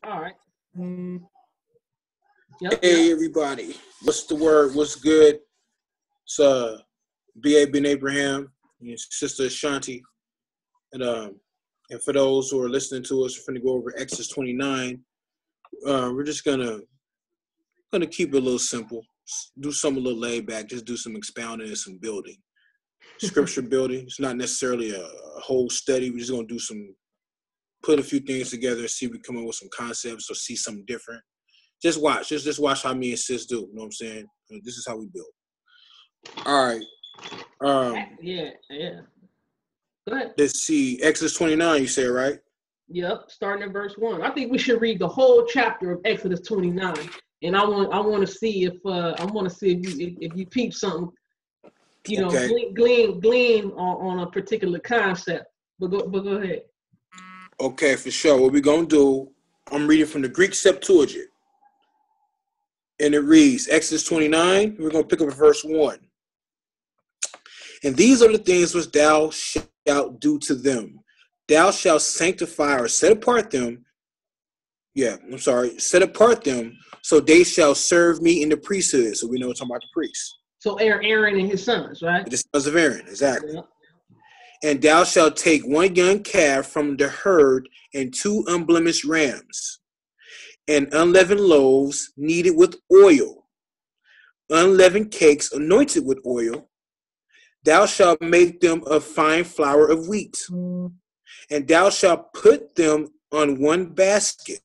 All right. Hey, everybody. What's the word? What's good? It's B.A. Ben Abraham and Sister Ashanti. And for those who are listening to us, we're going to go over Exodus 29. We're just gonna keep it a little simple. Do something a little laid back. Just do some expounding and some building. Scripture building. It's not necessarily a whole study. We're just going to do put a few things together, see if we come up with some concepts or see something different. Just watch. Just watch how me and sis do. You know what I'm saying? This is how we build. All right. Yeah. Go ahead. Let's see. Exodus 29, you say, right? Yep. Starting at verse 1. I think we should read the whole chapter of Exodus 29. And I want to see if you peep something, Okay. glean on a particular concept. But go ahead. Okay, for sure. What we're gonna do, I'm reading from the Greek Septuagint. And it reads, Exodus 29, we're going to pick up at verse 1. And these are the things which thou shalt do to them. Thou shalt sanctify or set apart them. Set apart them, so they shall serve me in the priesthood. So we know we're talking about the priests. So Aaron and his sons, right? The sons of Aaron, exactly. Yeah. And thou shalt take one young calf from the herd and 2 unblemished rams, and unleavened loaves kneaded with oil, unleavened cakes anointed with oil. Thou shalt make them of fine flour of wheat, and thou shalt put them on one basket.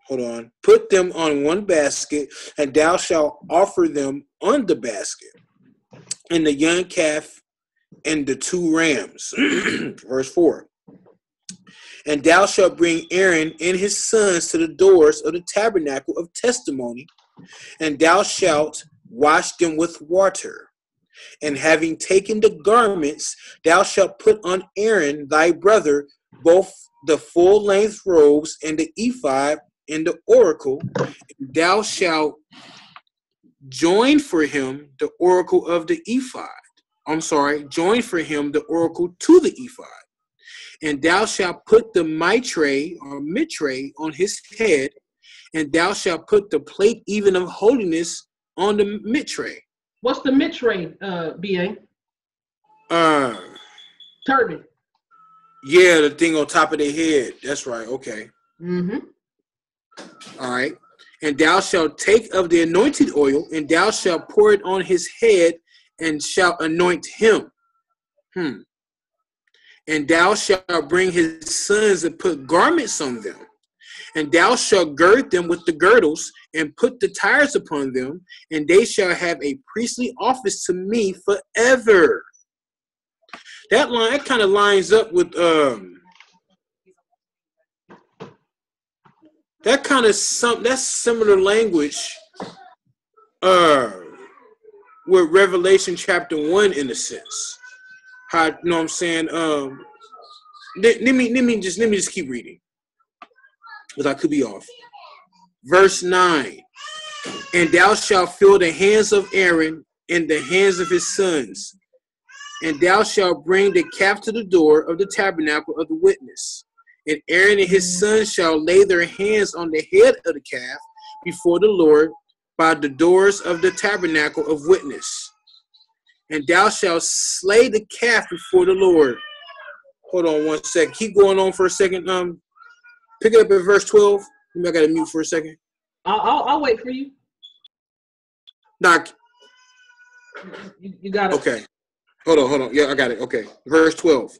Put them on one basket, and thou shalt offer them on the basket, and the young calf and the 2 rams. Verse 4. And thou shalt bring Aaron and his sons to the doors of the tabernacle of testimony, and thou shalt wash them with water. And having taken the garments, thou shalt put on Aaron thy brother both the full-length robes and the ephod and the oracle. And thou shalt join for him the oracle of the ephod. Join for him the oracle to the ephod. And thou shalt put the mitre on his head, and thou shalt put the plate even of holiness on the mitre. What's the mitre, B.A.? Turban. Yeah, the thing on top of their head. That's right. Okay. Mm-hmm. All right. And thou shalt take of the anointed oil, and thou shalt pour it on his head, and shalt anoint him. And thou shalt bring his sons and put garments on them. And thou shalt gird them with the girdles and put the tires upon them, and they shall have a priestly office to me forever. That kind of lines up with that's similar language with Revelation chapter 1 in a sense. How, you know what I'm saying? Let me just keep reading, because I could be off. Verse 9. And thou shalt fill the hands of Aaron and the hands of his sons, and thou shalt bring the calf to the door of the tabernacle of the witness. And Aaron and his sons shall lay their hands on the head of the calf before the Lord by the doors of the tabernacle of witness. And thou shalt slay the calf before the Lord. Hold on one second. Keep going on for a second. Pick it up at verse 12. Maybe I got to mute for a second. I'll wait for you. Nah. You got it. Okay. Hold on. Yeah, I got it. Okay. Verse 12.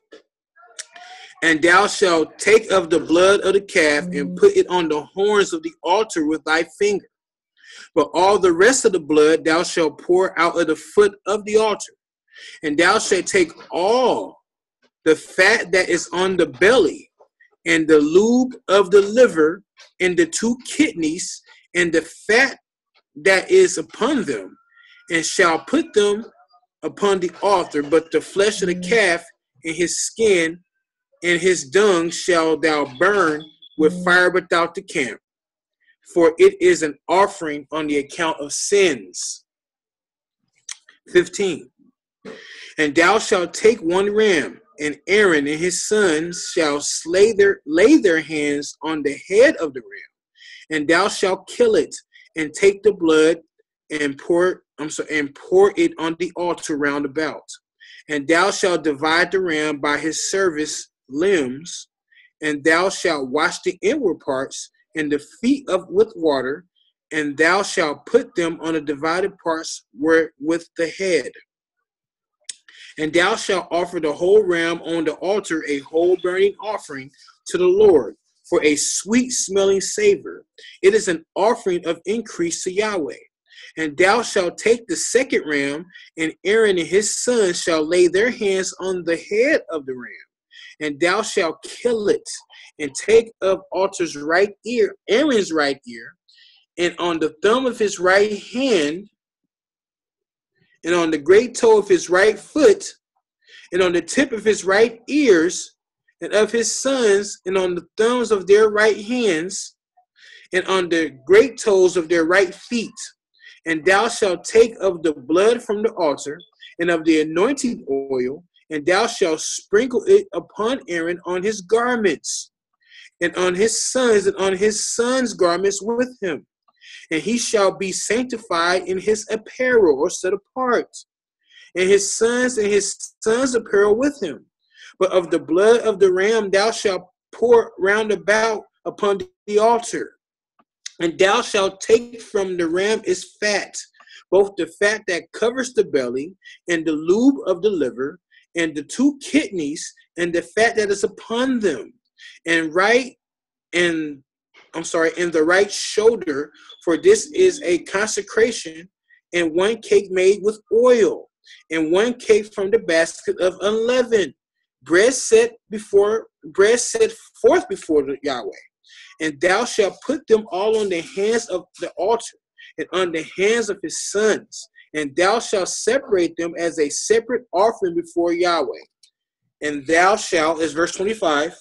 And thou shalt take of the blood of the calf and put it on the horns of the altar with thy finger. But all the rest of the blood thou shalt pour out of the foot of the altar. And thou shalt take all the fat that is on the belly, and the lube of the liver, and the 2 kidneys, and the fat that is upon them, and shall put them upon the altar. But the flesh of the calf and his skin and his dung shall thou burn with fire without the camp. For it is an offering on the account of sins. 15. And thou shalt take 1 ram And Aaron and his sons shall lay their hands on the head of the ram, and thou shalt kill it, and take the blood and pour it on the altar round about. And thou shalt divide the ram by his service limbs, and thou shalt wash the inward parts and the feet with water, and thou shalt put them on the divided parts with the head. And thou shalt offer the whole ram on the altar, a whole burning offering to the Lord, for a sweet-smelling savor. It is an offering of increase to Yahweh. And thou shalt take the second ram, and Aaron and his sons shall lay their hands on the head of the ram. And thou shalt kill it, and take of Aaron's right ear, and on the thumb of his right hand, and on the great toe of his right foot, and on the tip of his right ears, and of his sons, and on the thumbs of their right hands, and on the great toes of their right feet. And thou shalt take of the blood from the altar, and of the anointing oil, and thou shalt sprinkle it upon Aaron on his garments, and on his sons, and on his sons' garments with him. And he shall be sanctified in his apparel, or set apart, and his sons' apparel with him. But of the blood of the ram thou shalt pour round about upon the altar. And thou shalt take from the ram its fat, both the fat that covers the belly, and the lube of the liver, and the two kidneys, and the fat that is upon them, and the right shoulder, for this is a consecration, and one cake made with oil, and one cake from the basket of unleavened bread set forth before the Yahweh. And thou shalt put them all on the hands of the altar, and on the hands of his sons, and thou shalt separate them as a separate offering before Yahweh. And thou shalt, as verse 25,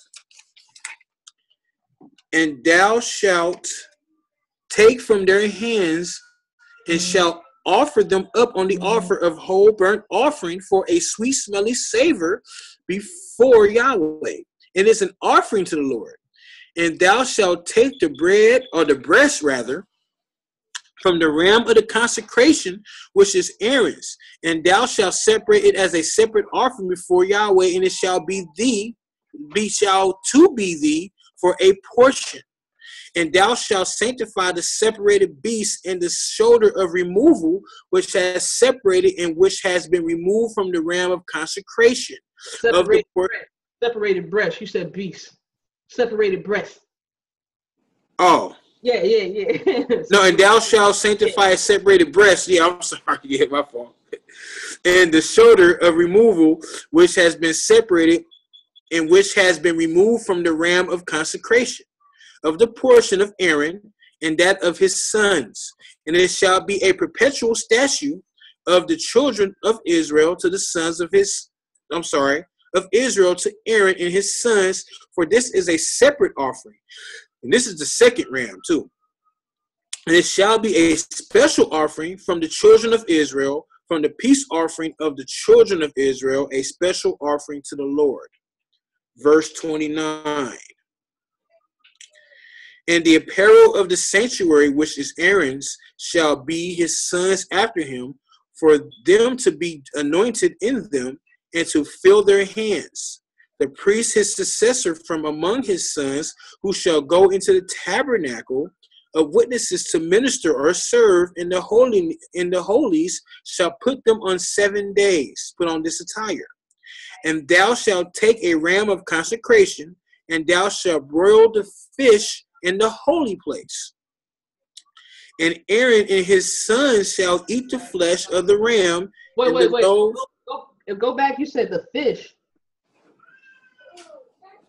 and thou shalt take from their hands, and shalt offer them up on the offer of whole burnt offering for a sweet smelling savor before Yahweh. It is an offering to the Lord. And thou shalt take the bread, or the breast rather, from the ram of the consecration, which is Aaron's, and thou shalt separate it as a separate offering before Yahweh, and it shall be thee for a portion. And thou shalt sanctify the separated beast and the shoulder of removal, which has separated and which has been removed from the ram of consecration. Separated breast. You said beast. Separated breast. Oh. Yeah. No, and thou shalt sanctify a separated breast. Yeah, I'm sorry. Yeah, my fault. And the shoulder of removal, which has been separated and which has been removed from the ram of consecration, of the portion of Aaron and that of his sons. And it shall be a perpetual statute of the children of Israel to the sons of Israel to Aaron and his sons, for this is a separate offering. And this is the second ram too. And it shall be a special offering from the children of Israel, from the peace offering of the children of Israel, a special offering to the Lord. Verse 29. And the apparel of the sanctuary, which is Aaron's, shall be his sons after him, for them to be anointed in them, and to fill their hands. The priest, his successor from among his sons, who shall go into the tabernacle of witnesses to minister or serve in the holies, shall put them on 7 days, put on this attire. And thou shalt take a ram of consecration, and thou shalt broil the fish in the holy place. And Aaron and his sons shall eat the flesh of the ram. Wait. Go back. You said the fish.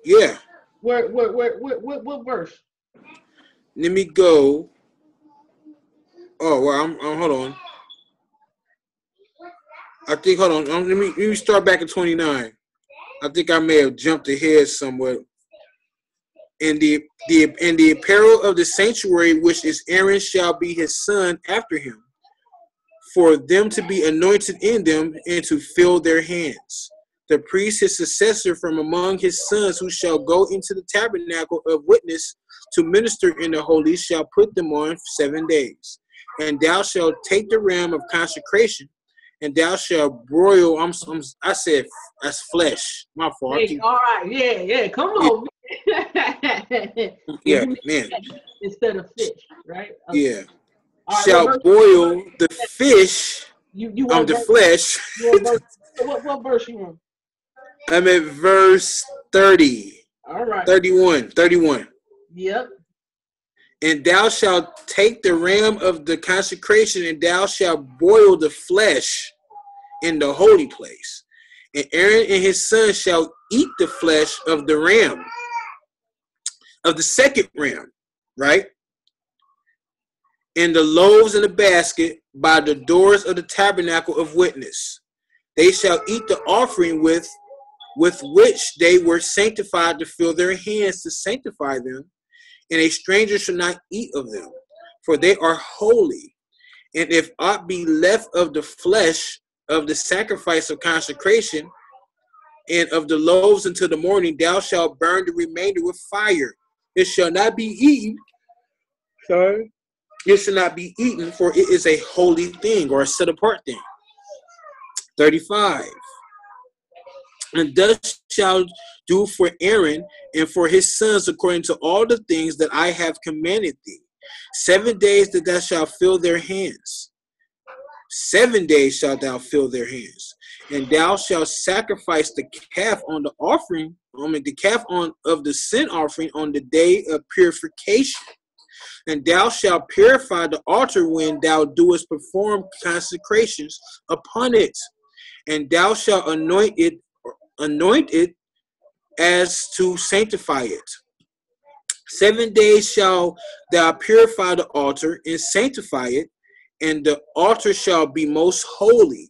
Yeah. What verse? Let me go. Oh, well, I'm hold on. I think, hold on. Let me start back at 29. I think I may have jumped ahead somewhat. And the apparel of the sanctuary, which is Aaron, shall be his son after him, for them to be anointed in them and to fill their hands. the priest his successor from among his sons, who shall go into the tabernacle of witness to minister in the holy, shall put them on 7 days. And thou shalt take the ram of consecration, and thou shalt broil. I said that's flesh. My fault. Hey, all right, yeah. Come on, yeah, man. Instead of fish, right? Okay. Yeah. Right, shall boil the fish of the flesh. What verse you on? I'm at verse 30. All right. 31. Yep. And thou shalt take the ram of the consecration, and thou shalt boil the flesh in the holy place. And Aaron and his sons shall eat the flesh of the ram, of the second ram, right? In the loaves in the basket by the doors of the tabernacle of witness. They shall eat the offering with which they were sanctified, to fill their hands to sanctify them. And a stranger shall not eat of them, for they are holy. And if aught be left of the flesh of the sacrifice of consecration and of the loaves until the morning, thou shalt burn the remainder with fire. It shall not be eaten. Sorry. It shall not be eaten, for it is a holy thing, or a set apart thing. 35. And thus shalt do for Aaron and for his sons according to all the things that I have commanded thee. 7 days that thou shalt fill their hands. 7 days shalt thou fill their hands. And thou shalt sacrifice the calf on the offering, the calf of the sin offering on the day of purification. And thou shalt purify the altar when thou doest perform consecrations upon it. And thou shalt anoint it as to sanctify it. 7 days shall thou purify the altar and sanctify it, and the altar shall be most holy.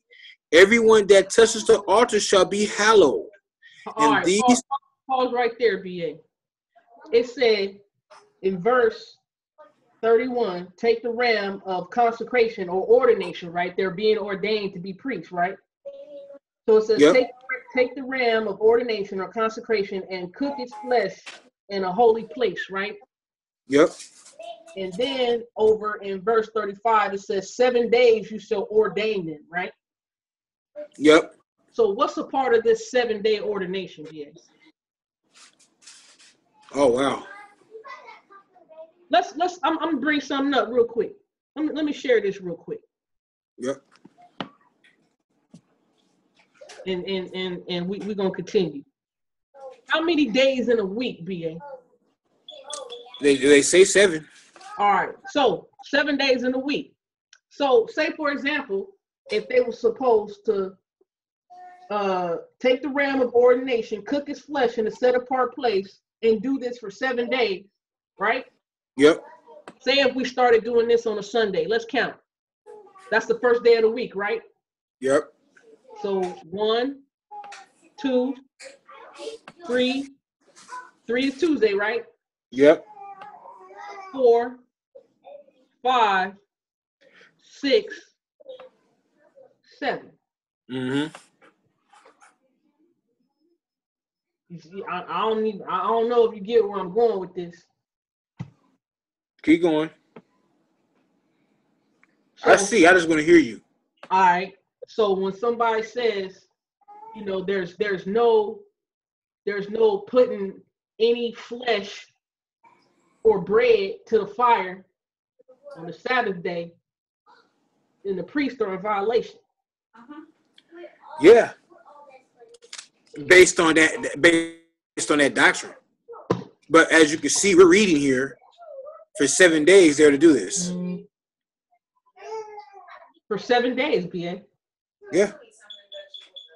Everyone that touches the altar shall be hallowed. All right, pause right there, BA. It said in verse 31, take the ram of consecration or ordination, right? They're being ordained to be priests, right? So it says, yep. Take the ram of ordination or consecration and cook its flesh in a holy place, right? Yep. And then over in verse 35, it says 7 days you shall ordain them, right? Yep. So what's a part of this 7-day ordination, BA? Oh, wow. I'm gonna bring something up real quick. Let me share this real quick. Yep. And we're gonna continue. How many days in a week, BA? They say 7. All right, so 7 days in a week. So say for example, if they were supposed to take the ram of ordination, cook its flesh in a set apart place, and do this for 7 days, right? Yep. Say if we started doing this on a Sunday, let's count. That's the first day of the week, right? Yep. So 1, 2, 3. 3 is Tuesday, right? Yep. 4, 5, 6, 7. Mm-hmm. I don't know if you get where I'm going with this. Keep going. So, I see. I just want to hear you. All right. So when somebody says, you know, there's no putting any flesh or bread to the fire on the Sabbath day, then the priests are in violation. Yeah. Based on that doctrine. But as you can see, we're reading here for 7 days they're to do this. For 7 days, BA. Yeah.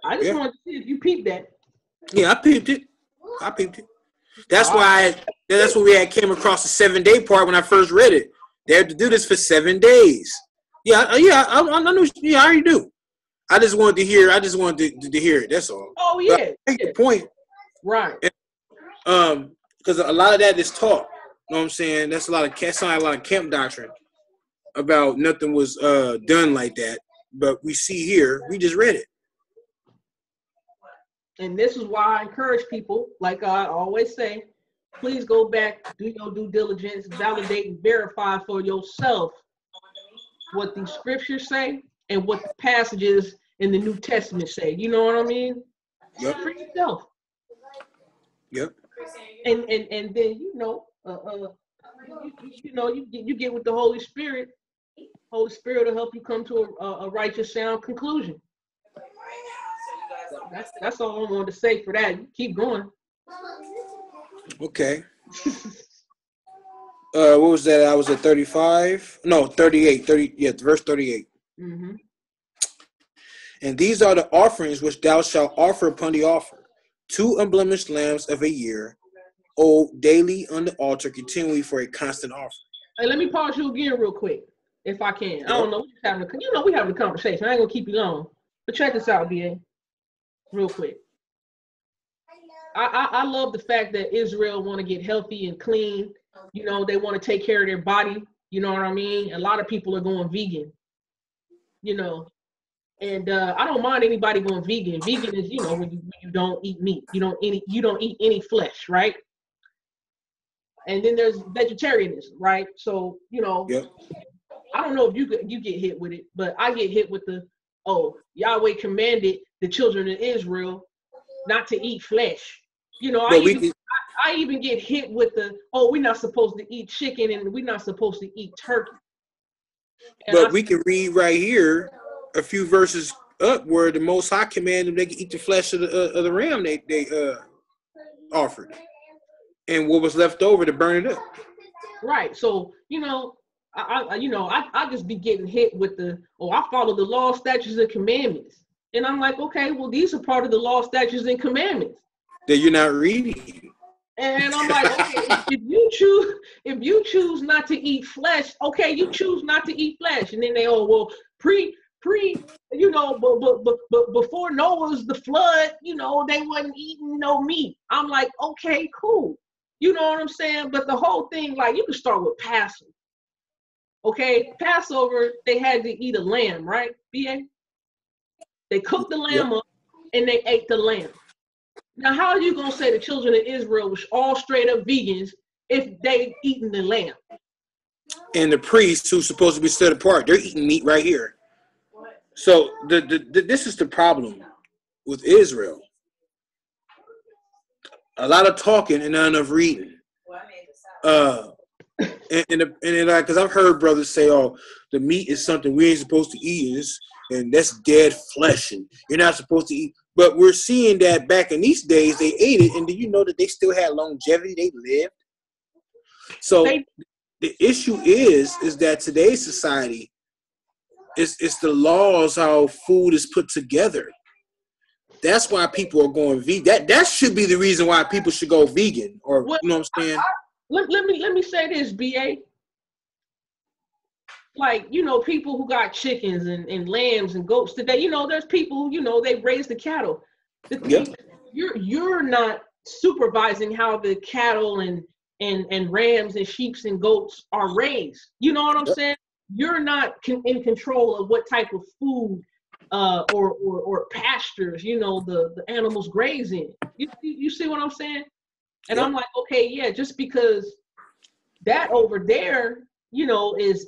I just wanted to see if you peeped that. Yeah, I peeped it. That's why that's when we came across the 7-day part when I first read it. They have to do this for 7 days. I know. Yeah, I already do. I just wanted to hear. To hear it. That's all. Oh yeah. Take the point. Right. Because a lot of that is taught. You know what I'm saying? That's a lot of camp doctrine about nothing was done like that. But we see here, we just read it. And this is why I encourage people, like I always say, please go back, do your due diligence, validate and verify for yourself what these scriptures say and what the passages in the New Testament say. You know what I mean? Yep. For yourself. Yep. And then you get with the Holy Spirit. Holy Spirit will help you come to a righteous, sound conclusion. That's all I wanted to say for that. You keep going. Okay. What was that? I was at 35. No, 38. 30. Yeah, verse 38. Mm-hmm. And these are the offerings which thou shalt offer upon the altar: 2 unblemished lambs of a year old daily on the altar, continually for a constant offering. Hey, let me pause you again real quick, if I can. Yep. I don't know. We having a conversation. I ain't gonna keep you long. But check this out, BA. Real quick. I love the fact that Israel want to get healthy and clean. You know, they want to take care of their body. You know what I mean? A lot of people are going vegan. You know, and I don't mind anybody going vegan. Vegan is, you know, when you don't eat meat, you don't eat any flesh, right? And then there's vegetarianism, right? So, you know, Yep. I don't know if you get hit with it, but I get hit with Yahweh commanded the children of Israel not to eat flesh. You know, I even get hit with we're not supposed to eat chicken and we're not supposed to eat turkey. But we can read right here a few verses up where the Most High commanded them they can eat the flesh of the ram they offered, and what was left over to burn it up. Right. So, you know, I just be getting hit with I follow the law, statutes, and commandments. And I'm like, okay, well, these are part of the law, statutes, and commandments That you're not reading. And I'm like, okay, if you choose not to eat flesh, okay, you choose not to eat flesh. And then they but before Noah's the flood, you know, they wasn't eating no meat. I'm like, okay, cool. You know what I'm saying? But the whole thing, like, you can start with Passover. Okay, Passover, they had to eat a lamb, right, BA? They cooked the lamb up and they ate the lamb. Now, how are you going to say the children of Israel was all straight up vegans if they eating the lamb? And the priests who's supposed to be set apart, they're eating meat right here. So this is the problem with Israel. A lot of talking and not enough reading. Because I've heard brothers say, "Oh, the meat is something we ain't supposed to eat, and that's dead flesh, and you're not supposed to eat." But we're seeing that back in these days, they ate it, and do you know that they still had longevity? They lived. So the issue is that today's society, it's the laws how food is put together. That's why people are going vegan. That should be the reason why people should go vegan, or you know what I'm saying? Let me say this, BA. Like, you know, people who got chickens and lambs and goats today, you know, there's people, you know, they raise the cattle. The thing, you're not supervising how the cattle and rams and sheep and goats are raised. You know what I'm saying? You're not in control of what type of food or pastures, you know, the animals graze in. You see what I'm saying? And I'm like, okay, yeah, just because that over there, you know, is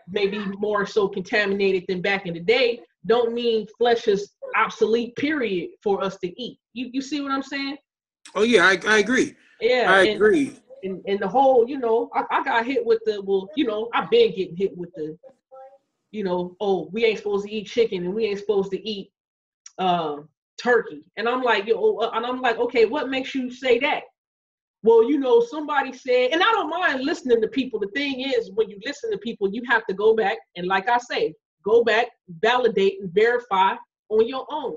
maybe more so contaminated than back in the day, don't mean flesh is obsolete, period, for us to eat. You see what I'm saying? Oh yeah, I agree. Yeah, I agree. And the whole, you know, I got hit with I've been getting hit with we ain't supposed to eat chicken and we ain't supposed to eat turkey. And I'm like, okay, what makes you say that? Well, you know, somebody said, and I don't mind listening to people. The thing is, when you listen to people, you have to go back and, like I say, go back, validate, and verify on your own.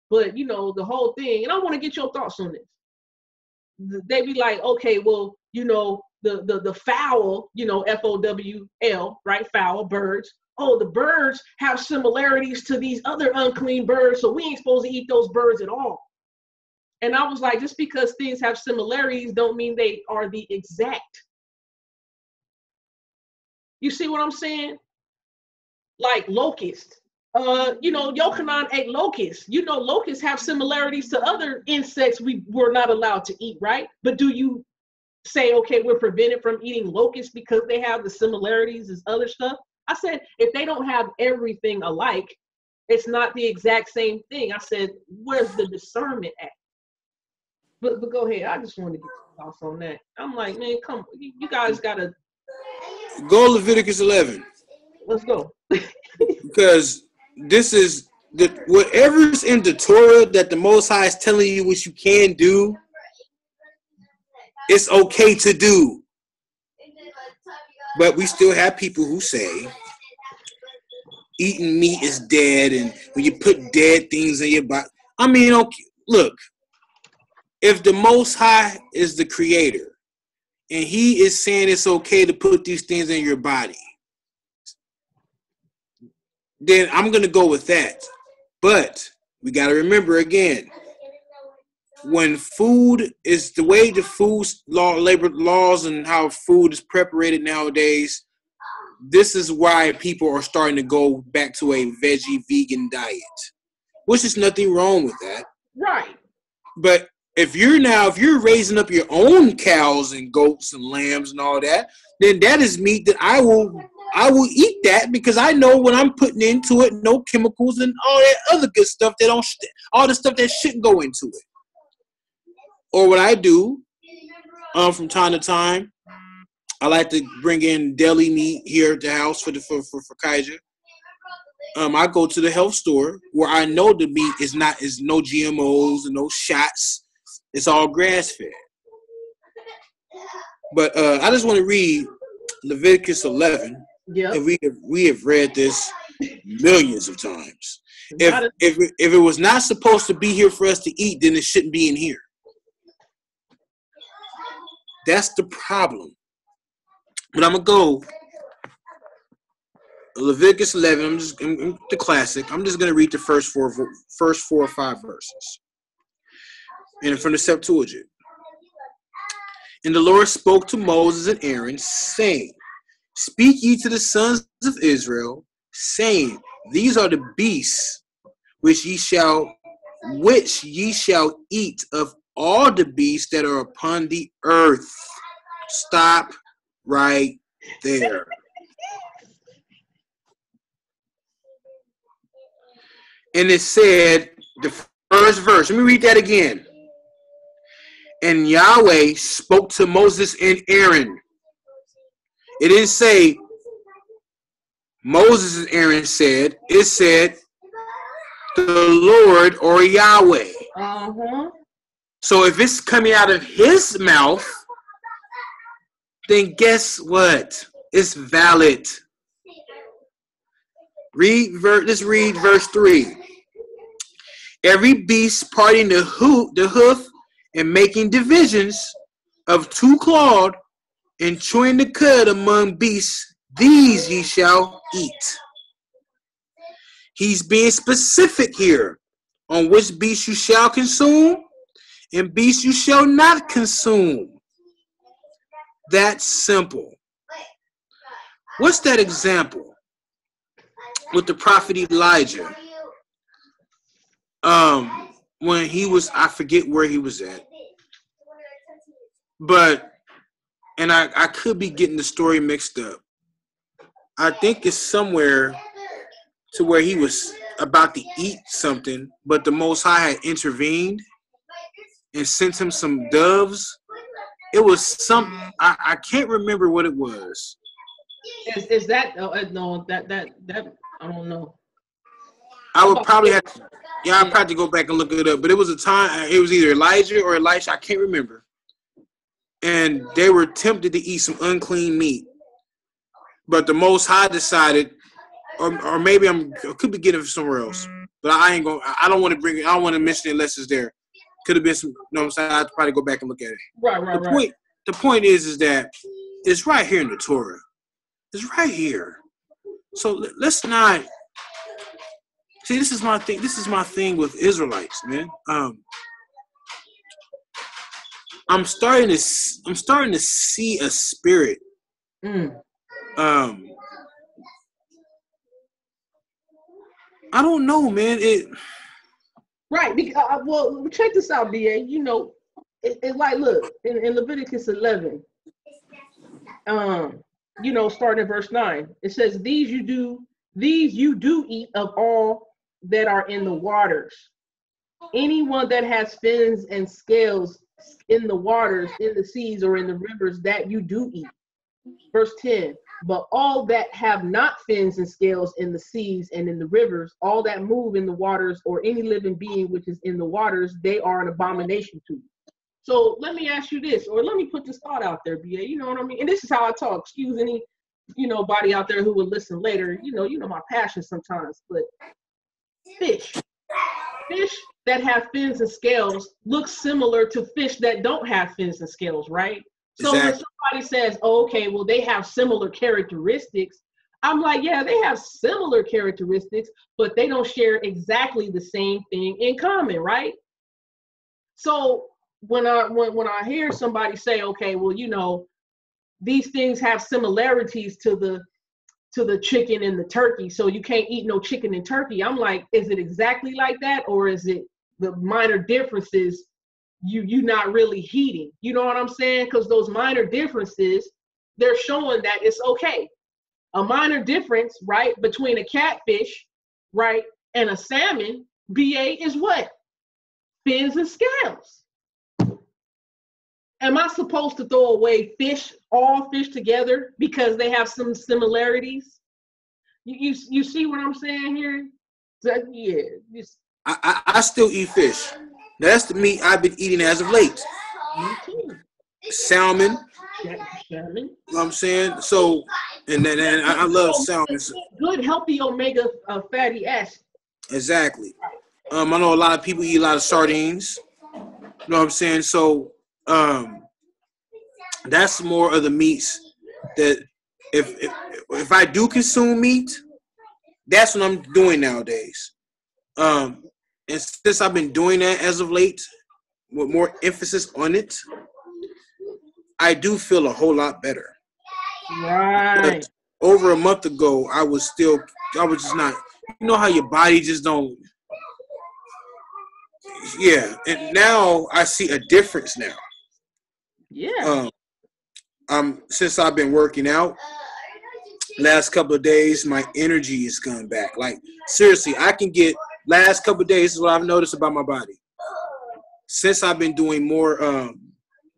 But, you know, the whole thing, and I want to get your thoughts on this. They be like, okay, well, you know, the fowl, you know, FOWL, right? Fowl, birds. Oh, the birds have similarities to these other unclean birds, so we ain't supposed to eat those birds at all. And I was like, just because things have similarities don't mean they are the exact. You see what I'm saying? Like locust. Yochanan ate locusts. Locusts have similarities to other insects we were not allowed to eat, right? But do you say, okay, we're prevented from eating locusts because they have the similarities as other stuff? I said, if they don't have everything alike, it's not the exact same thing. I said, where's the discernment at? But go ahead. I just want to get your thoughts on that. I'm like, man, come on. You guys got to. Go Leviticus 11. Let's go. Because this is whatever's in the Torah that the Most High is telling you what you can do, it's okay to do. But we still have people who say eating meat is dead, and when you put dead things in your body. I mean, okay, look, if the Most High is the creator and he is saying it's okay to put these things in your body, then I'm going to go with that. But we got to remember again, when food is the way the food labor laws and how food is preparated nowadays, this is why people are starting to go back to a veggie vegan diet, which is nothing wrong with that. Right. But if you're raising up your own cows and goats and lambs and all that, then that is meat that I will eat that, because I know what I'm putting into it, no chemicals and all that other good stuff all the stuff that shouldn't go into it. Or what I do, from time to time, I like to bring in deli meat here at the house for Kaija. I go to the health store where I know the meat is no GMOs and no shots. It's all grass fed. But I just want to read Leviticus 11. Yeah. And we have read this millions of times. If it was not supposed to be here for us to eat, then it shouldn't be in here. That's the problem. But I'm gonna go Leviticus 11. I'm the classic. I'm just gonna read the first four or five verses, and from the Septuagint. And the Lord spoke to Moses and Aaron, saying, "Speak ye to the sons of Israel, saying, These are the beasts which ye shall eat of all the beasts that are upon the earth." Stop right there. And it said, the first verse, let me read that again. And Yahweh spoke to Moses and Aaron. It didn't say Moses and Aaron said. It said the Lord or Yahweh. Uh-huh. So if it's coming out of his mouth, then guess what? It's valid. Let's read verse 3. Every beast parting the hoof and making divisions of two clawed and chewing the cud among beasts, these ye shall eat. He's being specific here on which beast you shall consume and beast you shall not consume. That's simple. What's that example with the prophet Elijah? When he was, I forget where he was at, but, and I could be getting the story mixed up. I think it's somewhere to where he was about to eat something, but the Most High had intervened and sent him some doves. It was some, I can't remember what it was. Is that, no, that, I don't know. I would probably have to, I'd probably go back and look it up, but it was a time, it was either Elijah or Elisha, I can't remember. And they were tempted to eat some unclean meat. But the Most High decided, or maybe I could be getting it somewhere else, but I don't want to bring it, I don't want to mention it unless it's there. Could have been some, no, I'm saying, I'd probably go back and look at it. Right. The point is that it's right here in the Torah. It's right here. So let's not, see, this is my thing. This is my thing with Israelites, man. I'm starting to see a spirit. I don't know, man. Right. Well, check this out, BA. You know, it like, look, in Leviticus 11, you know, starting at verse 9, it says, these you do eat of all that are in the waters. Anyone that has fins and scales in the waters, in the seas, or in the rivers, that you do eat. Verse 10, but all that have not fins and scales in the seas and in the rivers, all that move in the waters, or any living being which is in the waters, they are an abomination to you. So let me ask you this, or let me put this thought out there, BA. You know what I mean? And this is how I talk. Excuse any, you know, body out there who will listen later. You know my passion sometimes. But fish that have fins and scales look similar to fish that don't have fins and scales, right? So when somebody says, oh, okay, well, they have similar characteristics, I'm like, yeah, they have similar characteristics, but they don't share exactly the same thing in common, right? So when I hear somebody say, okay, well, you know, these things have similarities to the chicken and the turkey, so you can't eat no chicken and turkey, I'm like, is it exactly like that, or is it the minor differences you not really heeding? You know what I'm saying? Because those minor differences, they're showing that it's okay. A minor difference, right, between a catfish, right, and a salmon, BA, is what? Fins and scales. Am I supposed to throw away all fish together because they have some similarities? You see what I'm saying here? So, yeah. I still eat fish. That's the meat I've been eating as of late. Me too. Salmon. Salmon. You know what I'm saying? So, and I love salmon. Good, healthy omega fatty acid. Exactly. I know a lot of people eat a lot of sardines. You know what I'm saying? So, that's more of the meats that if I do consume meat, that's what I'm doing nowadays. And since I've been doing that as of late, with more emphasis on it, I do feel a whole lot better. Right. But over a month ago, I was just not, you know how your body just don't, yeah. And now I see a difference now. Yeah. Since I've been working out, last couple of days, my energy is coming back. Like, seriously, I can get, last couple of days, this is what I've noticed about my body. Since I've been doing more,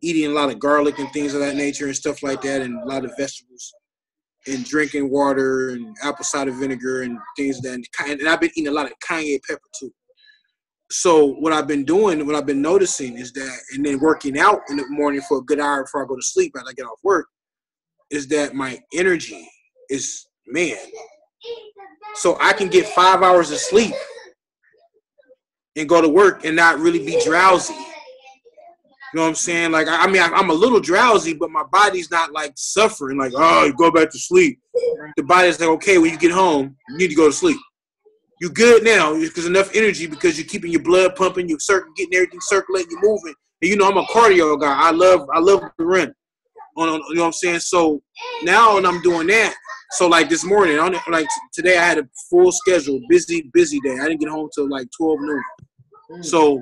eating a lot of garlic and things of that nature and stuff like that, and a lot of vegetables, and drinking water and apple cider vinegar and things of that, and I've been eating a lot of cayenne pepper too. So what I've been doing, what I've been noticing is that, and then working out in the morning for a good hour before I go to sleep after I get off work, is that my energy is, man. So I can get 5 hours of sleep and go to work and not really be drowsy. You know what I'm saying? Like, I mean, I'm a little drowsy, but my body's not like suffering. Like, oh, you go back to sleep. The body's like, okay, when you get home, you need to go to sleep. You're good now because enough energy, because you're keeping your blood pumping, you're getting everything circulating, you're moving. And you know, I'm a cardio guy. I love to run. You know what I'm saying? So now when I'm doing that, so like this morning, like today, I had a full schedule, busy day. I didn't get home till like 12 noon. So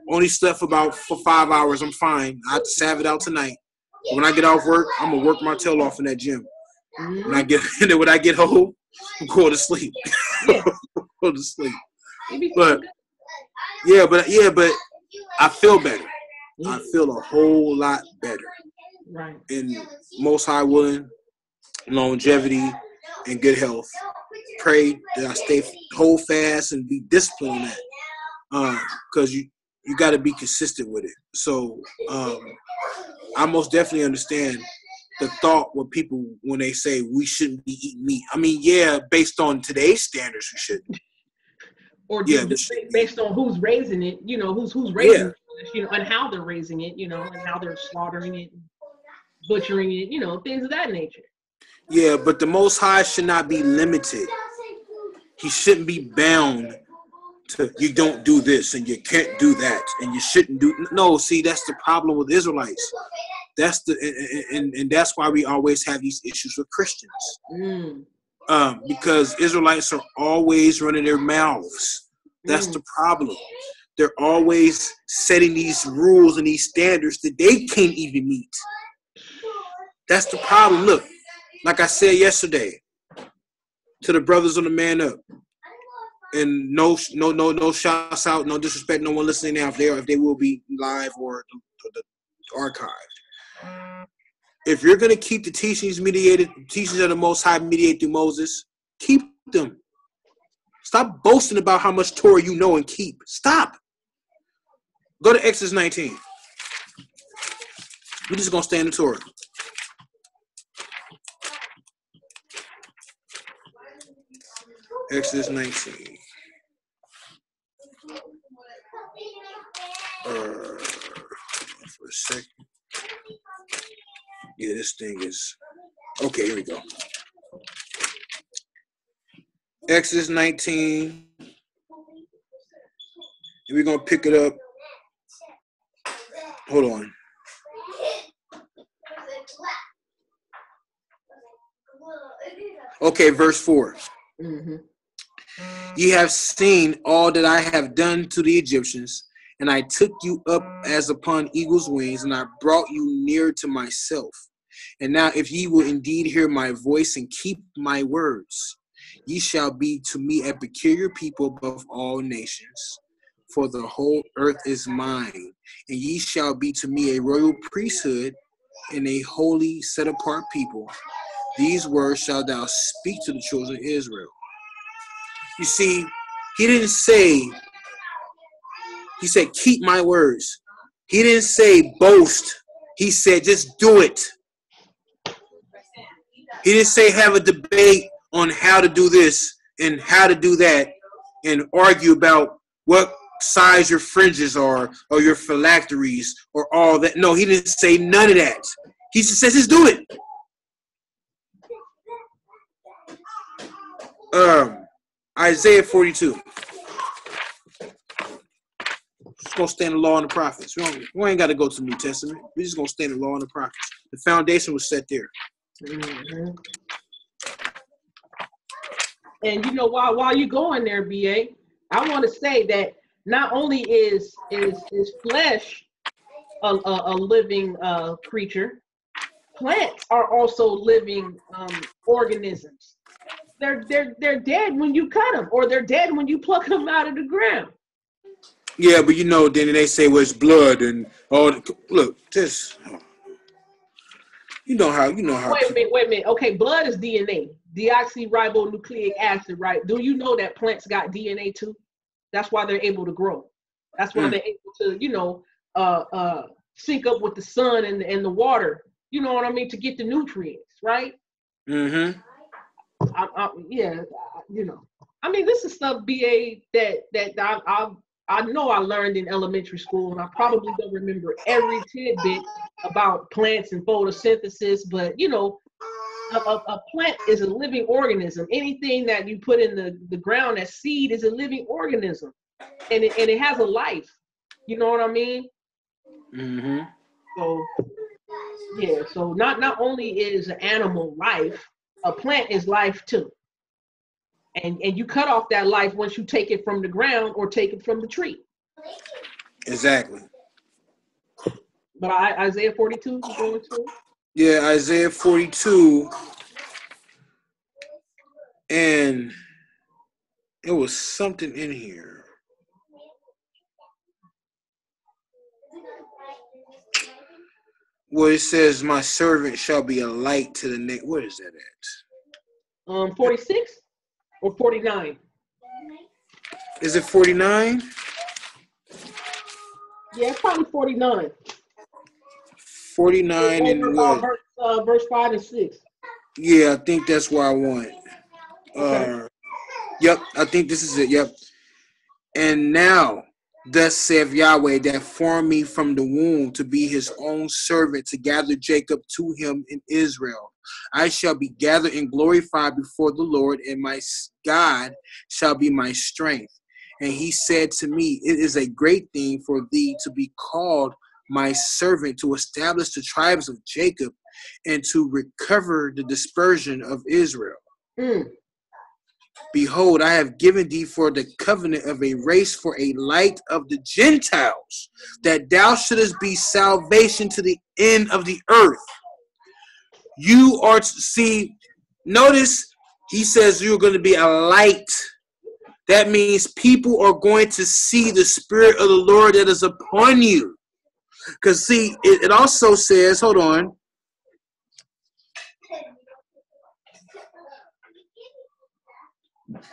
only slept for 5 hours. I'm fine. I have to salve it out tonight. But when I get off work, I'm gonna work my tail off in that gym. When I get home, I'm going to sleep. Go to sleep. But I feel better. I feel a whole lot better. Right. And most high willing, longevity and good health. Pray that I hold fast and be disciplined on that. Because you got to be consistent with it. So I most definitely understand the thought with people when they say we shouldn't be eating meat. I mean, yeah, based on today's standards, we shouldn't. Or based on who's raising it, you know, who's raising it, you know, and how they're raising it, you know, and how they're slaughtering it, butchering it, you know, things of that nature. Yeah, but the Most High should not be limited. He shouldn't be bound to, you don't do this and you can't do that and you shouldn't do. No, see, that's the problem with Israelites. That's and that's why we always have these issues with Christians. Because Israelites are always running their mouths. That's the problem. They're always setting these rules and these standards that they can't even meet. That's the problem. Look, like I said yesterday, to the brothers on the Man Up, and no shouts out, no disrespect, no one listening now if they will be live or archived. If you're going to keep the teachings of the Most High mediated through Moses, keep them. Stop boasting about how much Torah you know and keep. Stop. Go to Exodus 19. We're just going to stay in the Torah. Exodus 19. For a second. Yeah, this thing is... Okay, here we go. Exodus 19. And we're going to pick it up. Hold on. Okay, verse 4. Ye have seen all that I have done to the Egyptians, and I took you up as upon eagle's wings, and I brought you near to myself. And now if ye will indeed hear my voice and keep my words, ye shall be to me a peculiar people above all nations. For the whole earth is mine, and ye shall be to me a royal priesthood and a holy set apart people. These words shalt thou speak to the children of Israel. You see, he didn't say, he said, keep my words. He didn't say boast. He said, just do it. He didn't say have a debate on how to do this and how to do that and argue about what size your fringes are or your phylacteries or all that. No, he didn't say none of that. He just says, just do it. Isaiah 42. Just gonna stand the law and the prophets. We ain't got to go to the New Testament. We're just gonna stand the law and the prophets. The foundation was set there. And you know, while you go in there, BA, I want to say that not only is flesh a living creature, plants are also living organisms. They're dead when you cut them, or they're dead when you pluck them out of the ground. Yeah, but you know, then they say, well, it's blood and all. Look, this. You know how. Wait a minute. Okay, blood is DNA, deoxyribonucleic acid, right? Do you know that plants got DNA too? That's why they're able to grow. That's why they're able to, sync up with the sun and the water. You know what I mean? To get the nutrients, right? Mm-hmm. I mean, this is stuff, BA, that I know I learned in elementary school, and I probably don't remember every tidbit about plants and photosynthesis, but you know, a plant is a living organism. Anything that you put in the ground as seed is a living organism, and it has a life. You know what I mean? Mm-hmm. So yeah, so not only is an animal life, a plant is life too. And you cut off that life once you take it from the ground or take it from the tree. Exactly. But Isaiah 42, you going to? Yeah, Isaiah 42. And it was something in here. Where it says, my servant shall be a light to the neck. What is that at? 46 or 49? Is it 49? Yeah, it's probably 49. 49 and what? Verse 5 and 6. Yeah, I think that's what I want. Okay. Yep, I think this is it. Yep. And now, thus saith Yahweh, that formed me from the womb to be his own servant, to gather Jacob to him in Israel. I shall be gathered and glorified before the Lord, and my God shall be my strength. And he said to me, it is a great thing for thee to be called my servant, to establish the tribes of Jacob and to recover the dispersion of Israel. Mm. Behold, I have given thee for the covenant of a race, for a light of the Gentiles, that thou shouldest be salvation to the end of the earth. You are to see, notice he says you're going to be a light. That means people are going to see the Spirit of the Lord that is upon you. Because see, it also says, hold on.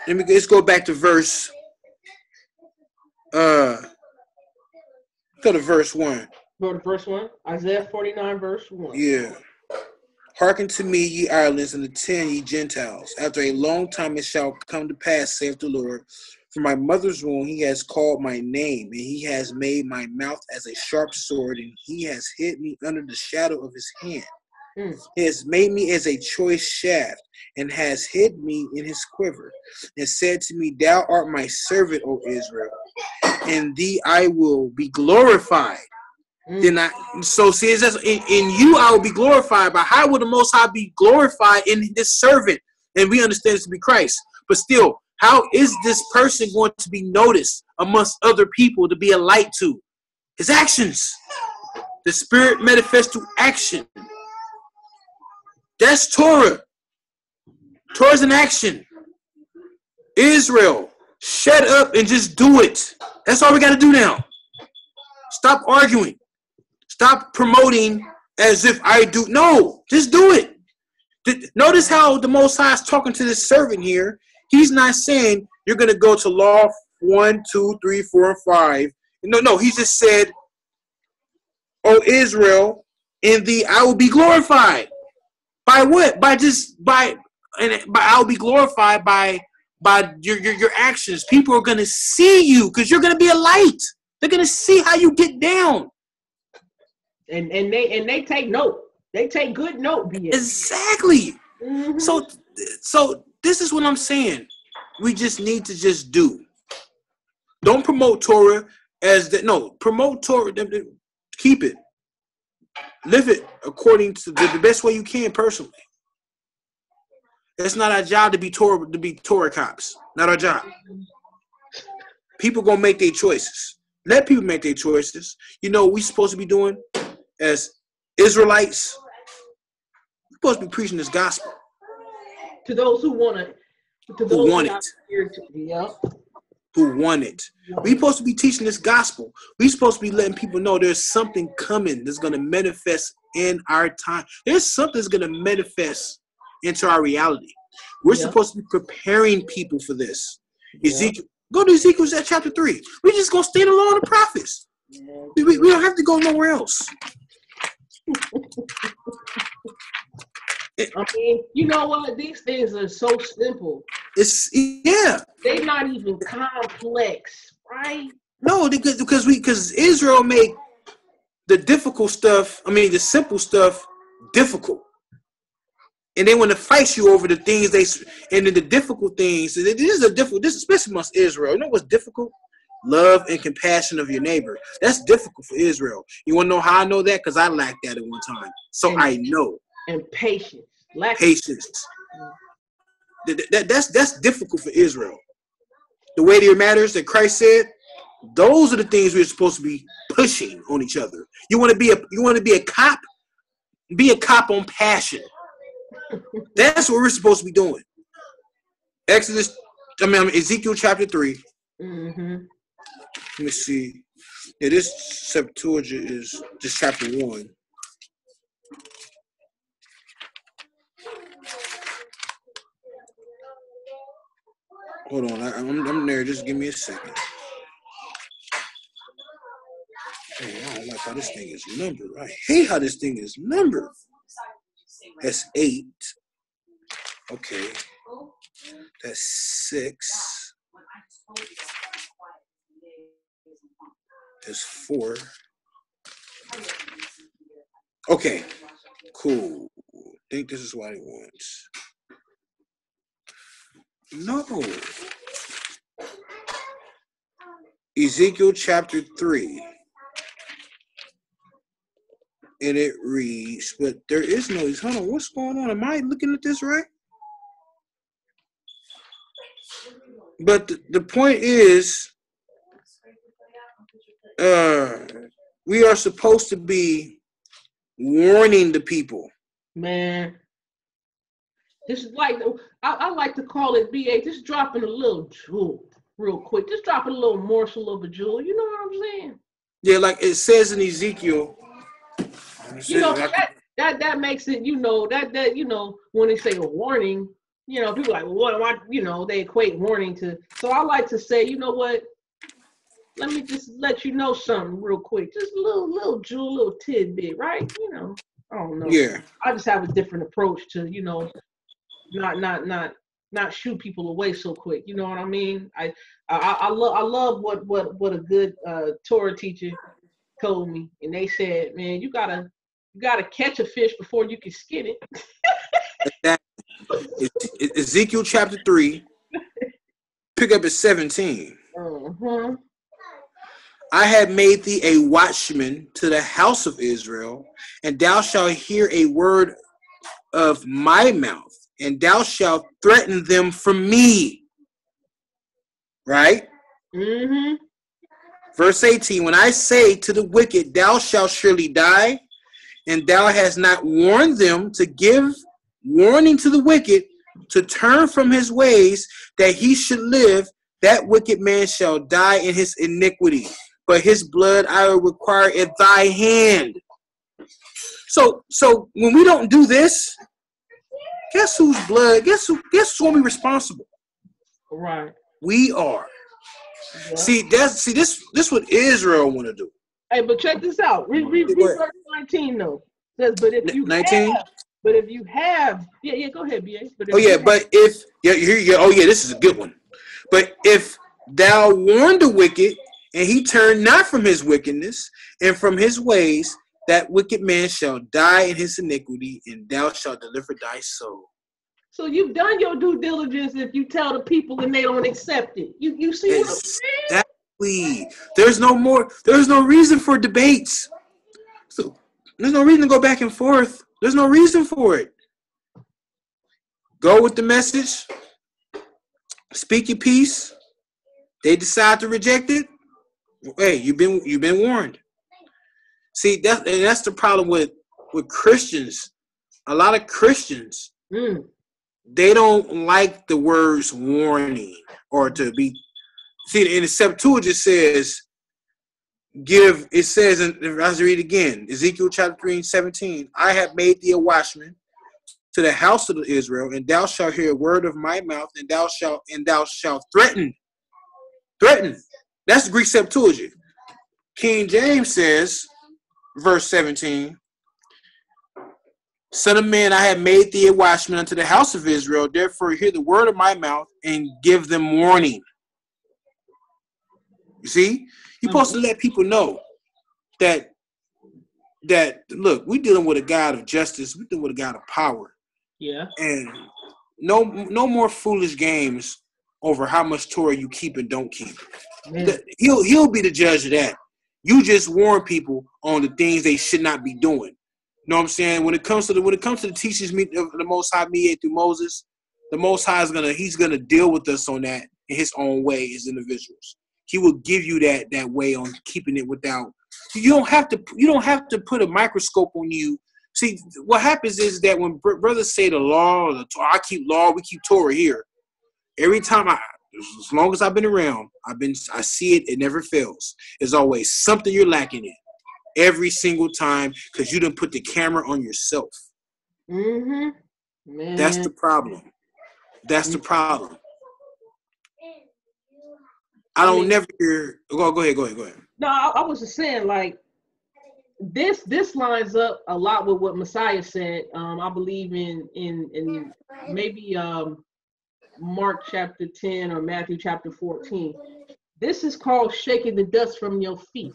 Let's go back to verse. Go to verse 1. Go to verse 1. Isaiah 49, verse 1. Yeah. Hearken to me, ye Irelands, and attend, ye Gentiles. After a long time it shall come to pass, saith the Lord. From my mother's womb he has called my name, and he has made my mouth as a sharp sword, and he has hid me under the shadow of his hand. He has made me as a choice shaft, and has hid me in his quiver, and said to me, thou art my servant, O Israel, and thee I will be glorified. So see, it says, in you I will be glorified. But how will the Most High be glorified in this servant? And we understand this to be Christ. But still, how is this person going to be noticed amongst other people to be a light to? His actions. The Spirit manifests through action. That's Torah. Torah's an action. Israel, shut up and just do it. That's all we got to do now. Stop arguing. Stop promoting as if I do. No, just do it. Notice how the Most High is talking to this servant here. He's not saying you're going to go to law 1, 2, 3, 4, and 5. No, he just said, O Israel, in thee I will be glorified. By what? I'll be glorified by your actions. People are going to see you because you're going to be a light. They're going to see how you get down. And they take note. They take good note. Exactly. Mm-hmm. So this is what I'm saying. We just need to just do. Don't promote Torah as that. No, promote Torah. Keep it. Live it according to the best way you can personally. It's not our job to be Torah cops. Not our job. People gonna make their choices. Let people make their choices. You know what we're supposed to be doing as Israelites? We're supposed to be preaching this gospel. To those who want it. Who want it. We're supposed to be teaching this gospel. We're supposed to be letting people know there's something coming that's going to manifest in our time. There's something that's going to manifest into our reality. We're supposed to be preparing people for this. Ezekiel, go to Ezekiel chapter 3. We're just going to stand along the prophets. We don't have to go nowhere else. I mean, you know what? These things are so simple. They're not even complex, right? No, because Israel made the difficult stuff. I mean, the simple stuff difficult, and they want to fight you over the things and then the difficult things. This especially amongst Israel. You know what's difficult? Love and compassion of your neighbor. That's difficult for Israel. You want to know how I know that? Because I lacked that at one time. So I know. And patience. Patience. That's difficult for Israel. The weightier matters that Christ said, those are the things we're supposed to be pushing on each other. You want to be a cop? Be a cop on passion. That's what we're supposed to be doing. Ezekiel chapter 3. Mm-hmm. Let me see. Yeah, this Septuagint is just chapter 1. Hold on, I'm there. Just give me a second. Hey, I don't like how this thing is numbered. I hate how this thing is numbered. That's 8. Okay. That's 6. That's 4. Okay. Cool. I think this is what he wants. No. Ezekiel chapter 3. And it reads, but there is no, hold on, what's going on? Am I looking at this right? But the point is, we are supposed to be warning the people. Man, this is like, I like to call it, BA, just dropping a little jewel real quick. Just dropping a little morsel of a jewel. You know what I'm saying? Yeah, like it says in Ezekiel. You know, that makes it, you know, that you know, when they say a warning, you know, people are like, well, what, you know, they equate warning to. So I like to say, you know what? Let me just let you know something real quick. Just a little jewel, little tidbit, right? You know, I don't know. Yeah. I just have a different approach to, you know, not shoot people away so quick. You know what I mean? I love what a good Torah teacher told me, and they said, man, you gotta catch a fish before you can skin it. Ezekiel chapter 3, pick up at 17. Uh-huh. I have made thee a watchman to the house of Israel, and thou shalt hear a word of my mouth, and thou shalt threaten them from me. Right? Mm-hmm. Verse 18, when I say to the wicked, thou shalt surely die, and thou hast not warned them to give warning to the wicked to turn from his ways, that he should live, that wicked man shall die in his iniquity, but his blood I will require at thy hand. So when we don't do this, guess whose blood? Guess who's gonna be responsible? Right. We are. Yeah. See this what Israel want to do. Hey, but check this out. Read verse 19 though. It says, but if you 19? have, yeah, go ahead, BA. This is a good one. But if thou warn the wicked, and he turn not from his wickedness and from his ways, that wicked man shall die in his iniquity, and thou shalt deliver thy soul. So you've done your due diligence if you tell the people and they don't accept it. You see what I'm saying? Exactly. There's no reason for debates. So there's no reason to go back and forth. There's no reason for it. Go with the message. Speak your piece. They decide to reject it. Hey, you've been warned. See, that's the problem with Christians. A lot of Christians, they don't like the words warning or to be. See, in the Septuagint says, it says, as I read again, Ezekiel chapter 3 and 17, I have made thee a watchman to the house of Israel, and thou shalt hear a word of my mouth, and thou shalt threaten. Threaten. That's the Greek Septuagint. King James says, verse 17, Son of man, I have made thee a watchman unto the house of Israel, therefore hear the word of my mouth and give them warning. You see? You're supposed to let people know that look, we're dealing with a God of justice, we're dealing with a God of power. Yeah. And no more foolish games over how much Torah you keep and don't keep. He'll be the judge of that. You just warn people on the things they should not be doing. You know what I'm saying? When it comes to the teachings of the Most High mediated through Moses, the Most High he's gonna deal with us on that in his own way as individuals. He will give you that way on keeping it without. You don't have to put a microscope on you. See, what happens is that when brothers say the law or the Torah, I keep law, we keep Torah here. Every time as long as I've been around, I see it. It never fails. There's always something you're lacking in. Every single time, because you didn't put the camera on yourself. Mm-hmm. Man. That's the problem. That's the problem. I don't never hear. Go ahead. No, I was just saying, like, this lines up a lot with what Messiah said. I believe in maybe Mark chapter 10 or Matthew chapter 14. This is called shaking the dust from your feet.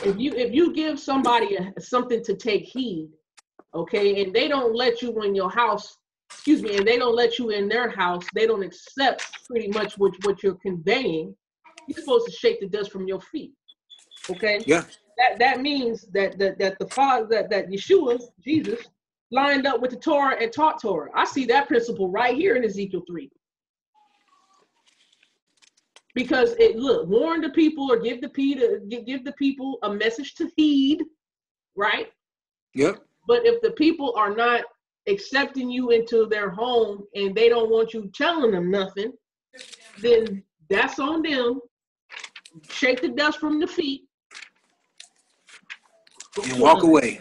If you give somebody something to take heed, okay, and they don't let you in your house, and they don't let you in their house, they don't accept pretty much what you're conveying, you're supposed to shake the dust from your feet. Okay? Yeah. That means that the Father, that Yeshua, Jesus, lined up with the Torah and taught Torah. I see that principle right here in Ezekiel 3. Because warn the people or give the people a message to heed, right? Yep. But if the people are not accepting you into their home and they don't want you telling them nothing, then that's on them. Shake the dust from the feet and walk away.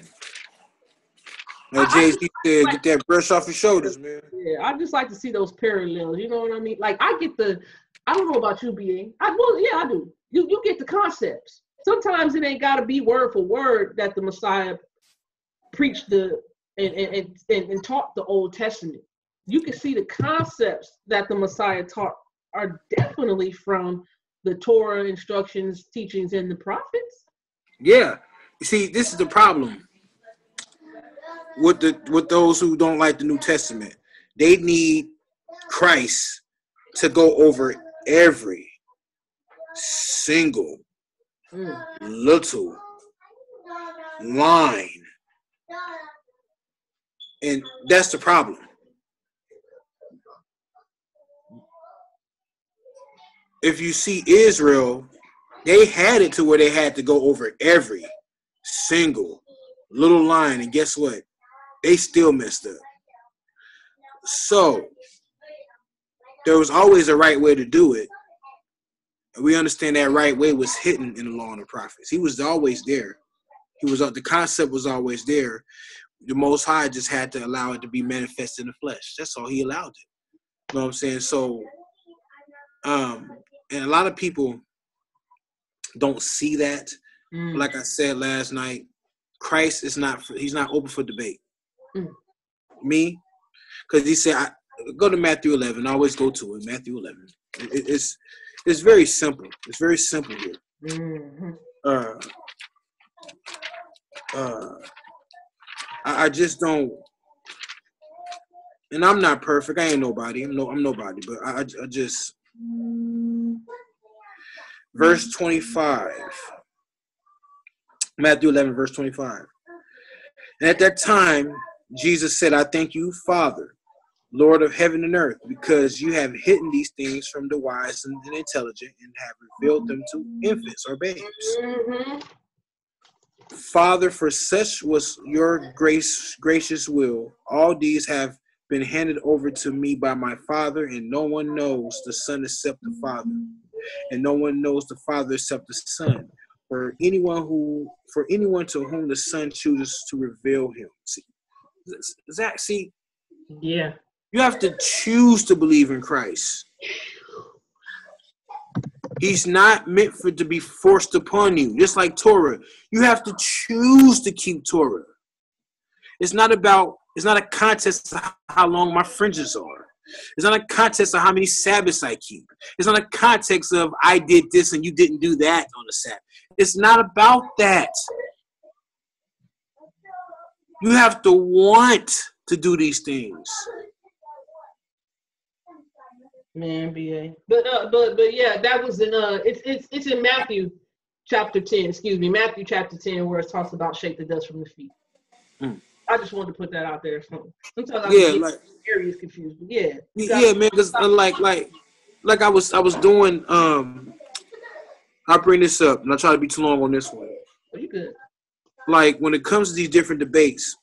Like Jay-Z said, get that brush off your shoulders, man. Yeah, I just like to see those parallels. You know what I mean? Like I don't know about you, BA. I do. You get the concepts. Sometimes it ain't gotta be word for word that the Messiah preached and taught the Old Testament. You can see the concepts that the Messiah taught are definitely from the Torah instructions, teachings, and the prophets. Yeah. You see, this is the problem with those who don't like the New Testament. They need Christ to go over every single little line. And that's the problem. If you see Israel, they had it to where they had to go over every single little line. And guess what? They still messed up. So there was always a right way to do it. And we understand that right way was hidden in the law and the prophets. He was always there. The concept was always there. The Most High just had to allow it to be manifest in the flesh. That's all he allowed it. You know what I'm saying? So, and a lot of people don't see that. Like I said last night, Christ he's not open for debate. Me? Because he said, go to Matthew 11. I always go to it, Matthew 11. It's very simple. It's very simple here. I just don't, and I'm not perfect. I ain't nobody. I'm nobody. But I just, verse 25. Matthew 11, verse 25. And at that time, Jesus said, I thank you, Father, Lord of heaven and earth, because you have hidden these things from the wise and intelligent and have revealed them to infants or babes. Father, for such was your gracious will. All these have been handed over to me by my Father, and no one knows the Son except the Father, and no one knows the Father except the Son. For anyone to whom the Son chooses to reveal him. See, Zach, yeah, you have to choose to believe in Christ. He's not meant to be forced upon you. Just like Torah, you have to choose to keep Torah. It's not a contest of how long my fringes are. It's not a contest of how many Sabbaths I keep. It's not a context of I did this and you didn't do that on the Sabbath. It's not about that. You have to want to do these things. Man, BA. But yeah, that was in it's in Matthew chapter 10, Matthew chapter 10, where it talks about shake the dust from the feet. I just wanted to put that out there. Sometimes I get areas confused, but yeah. Yeah, man, because like I was doing I'll bring this up and I'll try to be too long on this one. Oh, you good. Like when it comes to these different debates,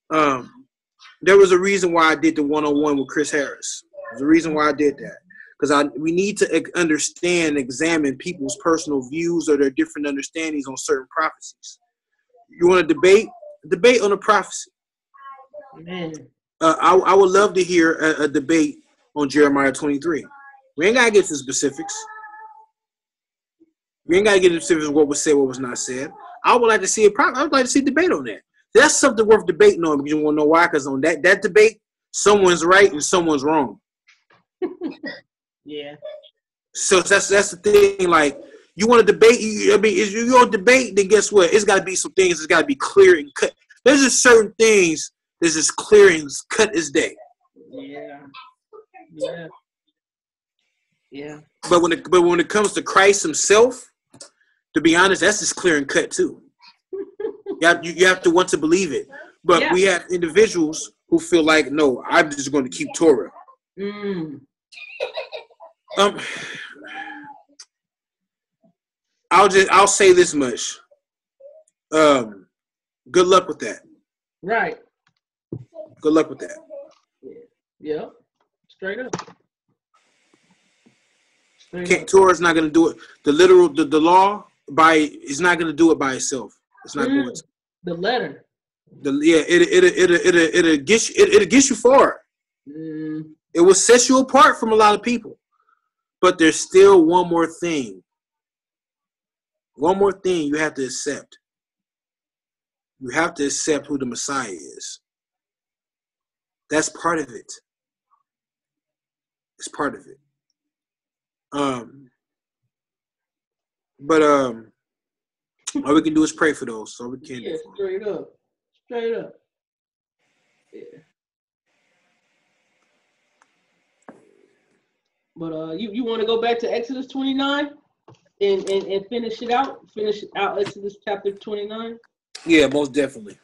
there was a reason why I did the one-on-one with Chris Harris. There's a reason why I did that. Because we need to understand, examine people's personal views or their different understandings on certain prophecies. You want to debate on a prophecy. Man. I would love to hear a debate on Jeremiah 23. We ain't got to get to specifics. We ain't got to get into specifics of what was said, what was not said. I would like to see I would like to see a debate on that. That's something worth debating on, because you want to know why. Because on that debate, someone's right and someone's wrong. Yeah. So that's the thing. Like, you want to debate? If you're going to debate, then guess what? It's got to be some things that's got to be clear and cut. There's just certain things that's just clear and cut as day. Yeah. But when it comes to Christ Himself, to be honest, that's just clear and cut too. You have to want to believe it. But we have individuals who feel like, no, I'm just going to keep Torah. I'll say this much. Good luck with that. Right. Good luck with that. Yeah. Straight up. Torah's not going to do it. The law is not going to do it by itself. It's not going to. The letter. It'll get you far. It will set you apart from a lot of people. But there's still one more thing. One more thing you have to accept. You have to accept who the Messiah is. That's part of it. It's part of it. But all we can do is pray for those. So we can. Yeah, straight up. Straight up. Yeah. But you want to go back to Exodus 29 and finish it out? Finish out Exodus chapter 29? Yeah, most definitely.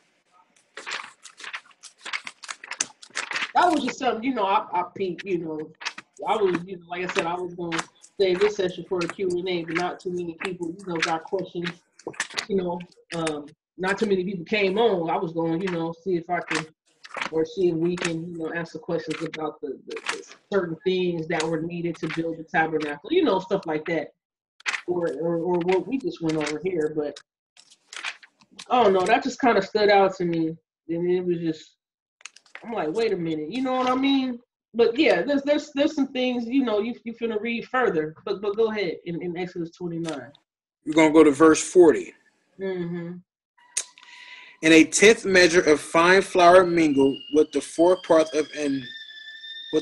That was just something, I peeped, I was, like I said, I was going to save this session for the Q&A, but not too many people, got questions, not too many people came on. I was going, see if I can, or see if we can, answer questions about the certain things that were needed to build the tabernacle, stuff like that, or what we just went over here. But I don't know, that just kind of stood out to me, and it was just, I'm like, wait a minute, you know what I mean? But yeah, there's some things, you finna read further, but go ahead in Exodus 29. We're gonna go to verse 40. Mm-hmm. And a 10th measure of fine flour mingled with the fourth part of an. So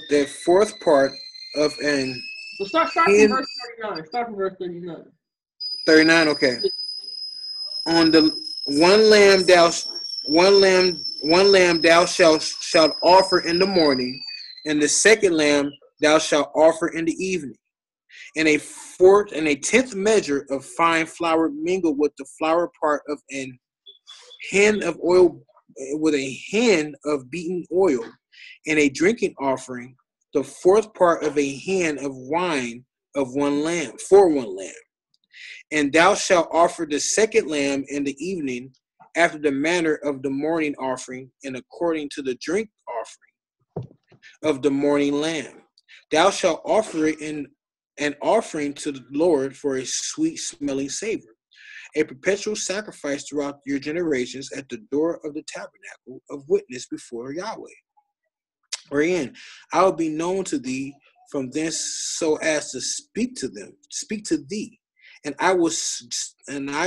start from verse 39. Start from verse 39. 39, okay. On the one lamb thou shalt offer in the morning, and the second lamb thou shalt offer in the evening. And a 10th measure of fine flour mingled with the flour part of an hin of oil, with a hin of beaten oil, and a drinking offering, the fourth part of a hin of wine of one lamb. And thou shalt offer the second lamb in the evening, after the manner of the morning offering, and according to the drink offering of the morning lamb. Thou shalt offer it in an offering to the Lord for a sweet smelling savor, a perpetual sacrifice throughout your generations at the door of the tabernacle of witness before Yahweh. Wherein I will be known to thee from thence, so as to speak to thee, and I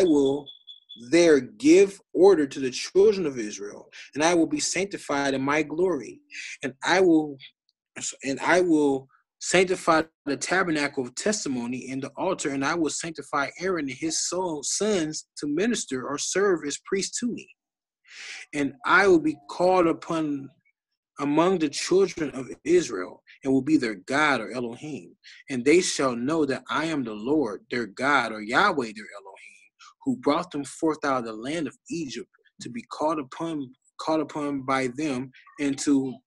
will there give order to the children of Israel, and I will be sanctified in my glory, and I will sanctify the tabernacle of testimony and the altar, and I will sanctify Aaron and his sons to minister or serve as priests to me. And I will be called upon among the children of Israel, and will be their God, or Elohim. And they shall know that I am the Lord, their God, or Yahweh, their Elohim, who brought them forth out of the land of Egypt, to be called upon by them, and to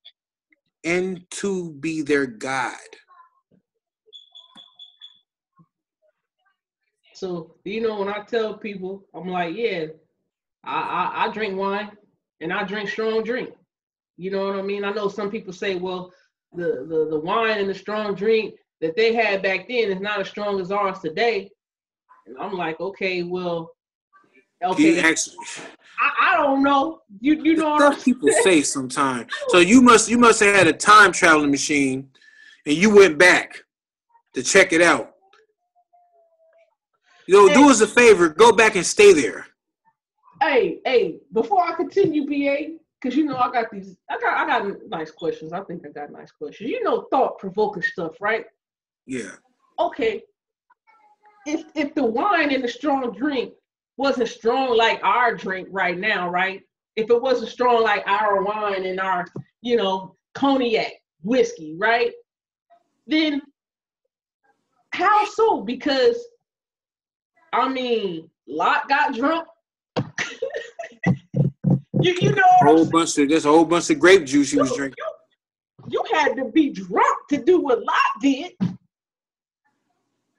be their God. So, when I tell people, I'm like, yeah, I drink wine and I drink strong drink. You know what I mean? I know some people say, well, the wine and the strong drink that they had back then is not as strong as ours today. And I'm like, okay. I don't know. You know what stuff people say sometimes. So you must have had a time traveling machine, and you went back to check it out. Do us a favor, go back and stay there. Hey, before I continue, BA, because I got nice questions. I think I got nice questions. Thought-provoking stuff, right? Yeah. Okay. If the wine and the strong drink wasn't strong like our drink right now, right? If it wasn't strong like our wine and our, cognac, whiskey, right? Then how so? Because Lot got drunk. you know there's a whole bunch of grape juice he was drinking. You had to be drunk to do what Lot did.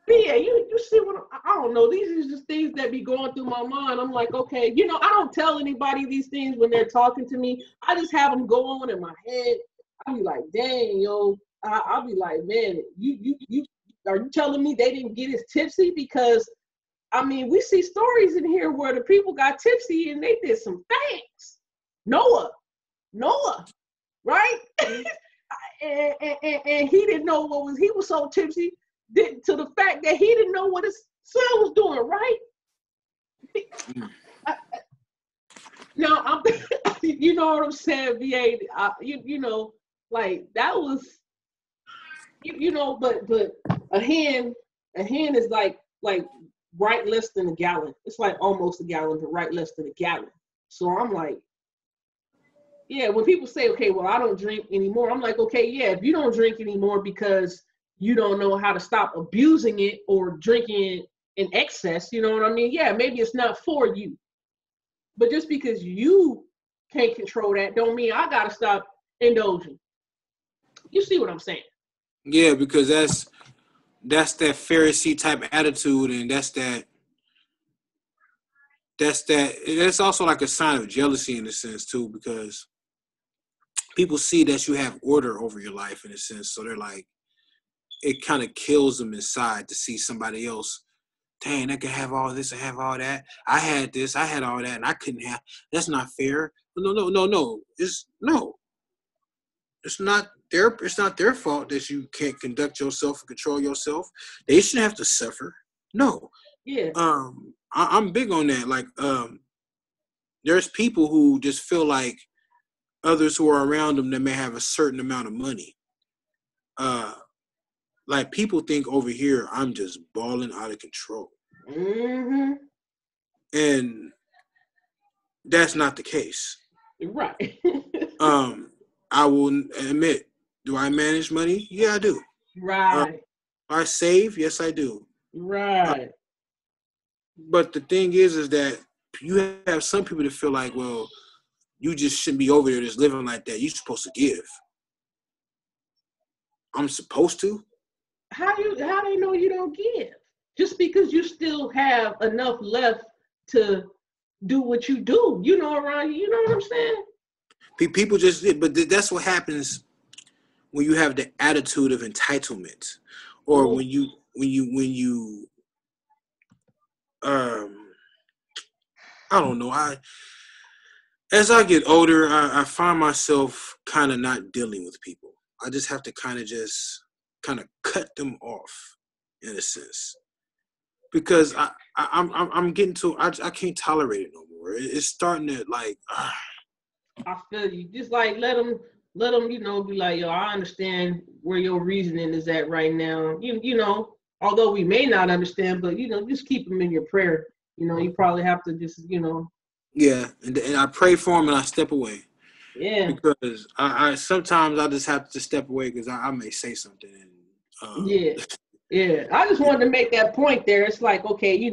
But yeah, you see what I don't know. These are just things that be going through my mind. I'm like, okay, I don't tell anybody these things when they're talking to me. I just have them go on in my head. I'll be like, dang, yo. I'll be like, man, you are you telling me they didn't get as tipsy? Because I mean, we see stories in here where the people got tipsy and they did some things. Noah, right? and he didn't know he was so tipsy to the fact that he didn't know what his son was doing, right? Now, I'm, you know what I'm saying, VA? Like that was, but a hen is like right less than a gallon. It's like almost a gallon, but right less than a gallon. So I'm like, yeah, when people say, okay, well, I don't drink anymore, I'm like, okay, yeah, if you don't drink anymore because you don't know how to stop abusing it or drinking in excess, you know what I mean? Yeah, maybe it's not for you. But just because you can't control that don't mean I got to stop indulging. You see what I'm saying? Yeah, because that's that Pharisee type attitude, and that's also like a sign of jealousy in a sense too, because people see that you have order over your life in a sense, so they're like, it kind of kills them inside to see somebody else. Dang, I can have all this and have all that. I had this, I had all that, and I couldn't have. That's not fair. No. It's not their fault that you can't conduct yourself and control yourself. They shouldn't have to suffer. No. Yeah. I'm big on that. Like, there's people who just feel like others who are around them that may have a certain amount of money. Like people think over here, I'm just balling out of control. Mm-hmm. And that's not the case. Right. I will admit, do I manage money? Yeah, I do. Right. I save? Yes, I do. Right. But the thing is that you have some people that feel like, well, you just shouldn't be over there just living like that. You're supposed to give. I'm supposed to? How they know you don't give? Just because you still have enough left to do what you do. You know what I'm saying? People just, but that's what happens when you have the attitude of entitlement, or when you I don't know. As I get older, I find myself kind of not dealing with people. I just have to kind of cut them off in a sense, because I'm getting to, I can't tolerate it no more. It's starting to like. I feel you. Just like let them, be like, yo, I understand where your reasoning is at right now. Although we may not understand, but just keep them in your prayer. You probably have to just, Yeah, and I pray for them and I step away. Yeah. Because I sometimes I just have to step away because I may say something. And, yeah. I just wanted to make that point there. It's like, okay,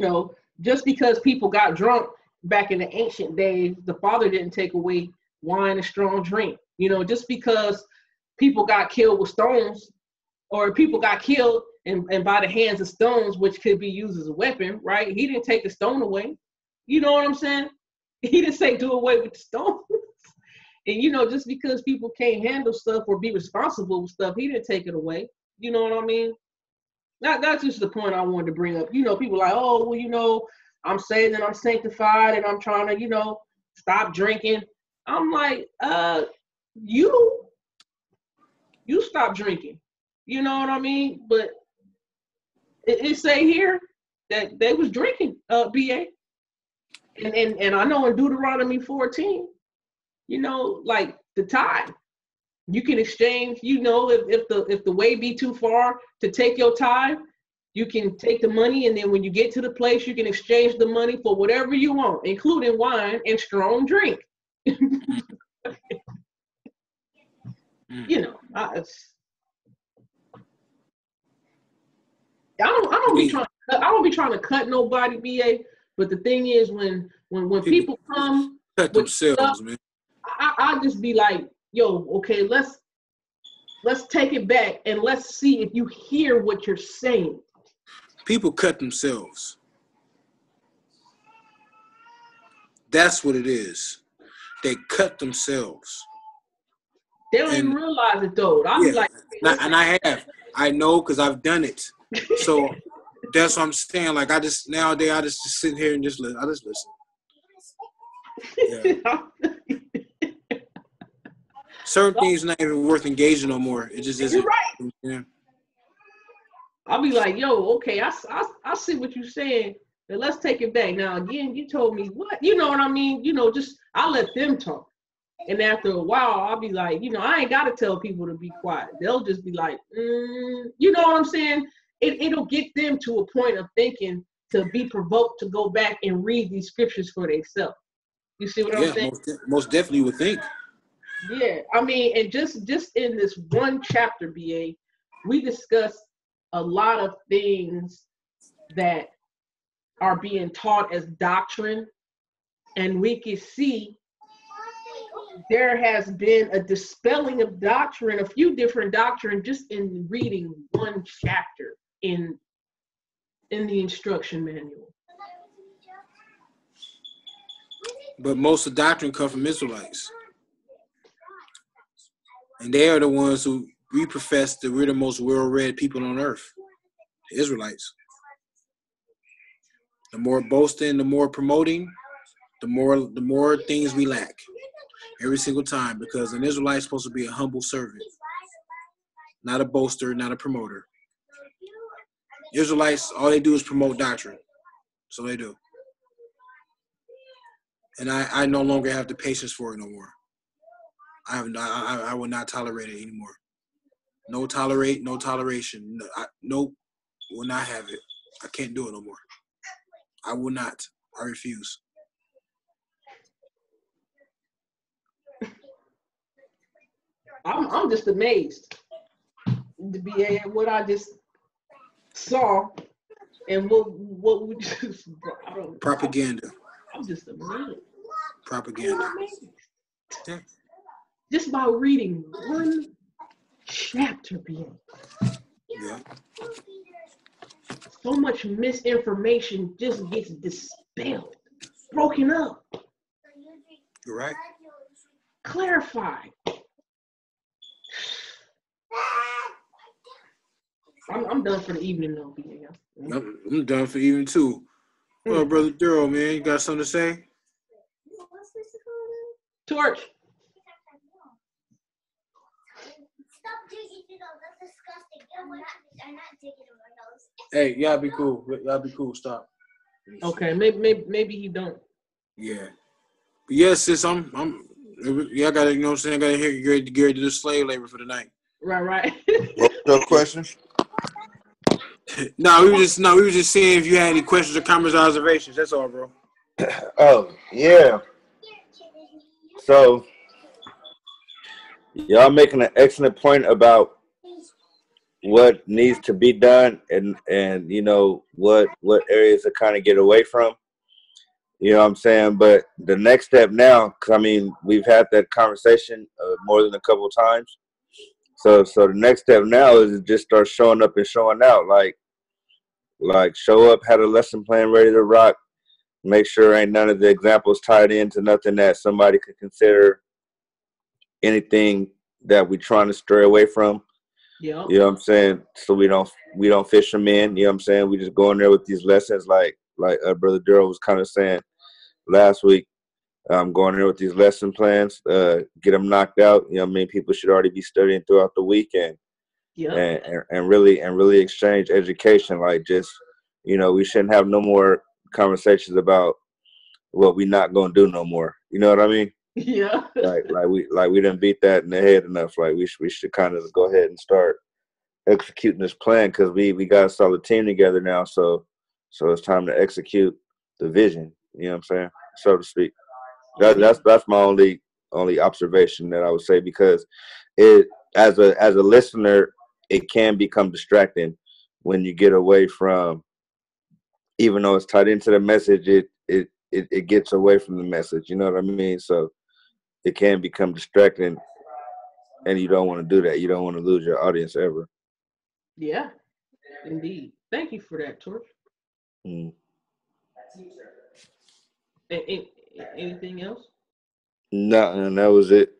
just because people got drunk back in the ancient days, the Father didn't take away wine and strong drink. Just because people got killed with stones, or people got killed and by the hands of stones, which could be used as a weapon, right? He didn't take the stone away. You know what I'm saying? He didn't say do away with the stones. And just because people can't handle stuff or be responsible with stuff, he didn't take it away. You know what I mean? That's just the point I wanted to bring up. People are like, oh, well, I'm saved and I'm sanctified and I'm trying to, stop drinking. I'm like, you stop drinking. You know what I mean? But it say here that they was drinking, BA. And I know in Deuteronomy 14, like the tithe, you can exchange, if the way be too far to take your tithe, you can take the money, and then when you get to the place, you can exchange the money for whatever you want, including wine and strong drink. I don't be trying to cut nobody, BA. But the thing is, when people come cut themselves, stuff, man. I just be like, yo, okay, let's take it back and let's see if you hear what you're saying. People cut themselves. That's what it is. They cut themselves. They don't even realize it though. I'll be like, and I have. I know because I've done it. So that's what I'm saying. Like nowadays I just sit here and just listen. I just listen. Yeah. Certain things not even worth engaging no more. It just isn't. You're right. Yeah. I'll be like, yo, okay, I see what you're saying. But let's take it back. Now again, you told me what? You know what I mean? Just I'll let them talk. And after a while, I'll be like, I ain't got to tell people to be quiet. They'll just be like, you know what I'm saying? It'll get them to a point of thinking to be provoked to go back and read these scriptures for themselves. You see what I'm saying? Most definitely would think. Yeah, I mean, and just in this one chapter, BA, we discussed a lot of things that are being taught as doctrine, and we can see there has been a dispelling of doctrine, a few different doctrine, just in reading one chapter in the instruction manual. But most of the doctrine come from Israelites. And they are the ones who we profess that we're the most well-read people on earth. The Israelites. The more boasting, the more promoting, the more things we lack. Every single time, because an Israelite is supposed to be a humble servant, not a boaster, not a promoter. Israelites, all they do is promote doctrine. That's all they do. And I no longer have the patience for it no more. I will not tolerate it anymore. No toleration. Nope, will not have it. I can't do it no more. I will not. I refuse. I'm just amazed to be at what I just saw and what we just propaganda. I'm just amazed. Propaganda. Yeah. Just by reading one chapter, being. Yeah. So much misinformation just gets dispelled, broken up. You're right. Clarified. I'm done for the evening though, BA. I'm done for evening too. Well, Brother Daryl, man, you got something to say? Torch. Hey, y'all be cool. Y'all be cool. Stop. Okay, maybe he don't. Yeah. But yes, sis, y'all gotta, you know what I'm saying, gotta hear you get ready to do slave labor for the night. Right. What's your question? No, we were just seeing if you had any questions or comments or observations. That's all, bro. Oh, yeah. So y'all making an excellent point about what needs to be done and what areas to kind of get away from. You know what I'm saying? But the next step now, because I mean, we've had that conversation more than a couple of times. So the next step now is to just start showing up and showing out. Like show up, had a lesson plan ready to rock. Make sure ain't none of the examples tied into nothing that somebody could consider anything that we're trying to stray away from. Yeah. You know what I'm saying? So we don't fish them in. You know what I'm saying? We just go in there with these lessons like Brother Daryl was kind of saying last week. Going there with these lesson plans, get them knocked out. You know what I mean? People should already be studying throughout the weekend. Yeah. And really exchange education. Like just, we shouldn't have no more conversations about what we not gonna do no more. You know what I mean? Yeah. like we didn't beat that in the head enough. Like we should kind of go ahead and start executing this plan because we got a solid team together now. So it's time to execute the vision. You know what I'm saying? So to speak. That's my only observation that I would say, because it as a listener, it can become distracting when you get away from, even though it's tied into the message, it gets away from the message. You know what I mean? So it can become distracting, and you don't want to do that. You don't want to lose your audience ever. Yeah, indeed. Thank you for that, Torch. Anything else? No, that was it.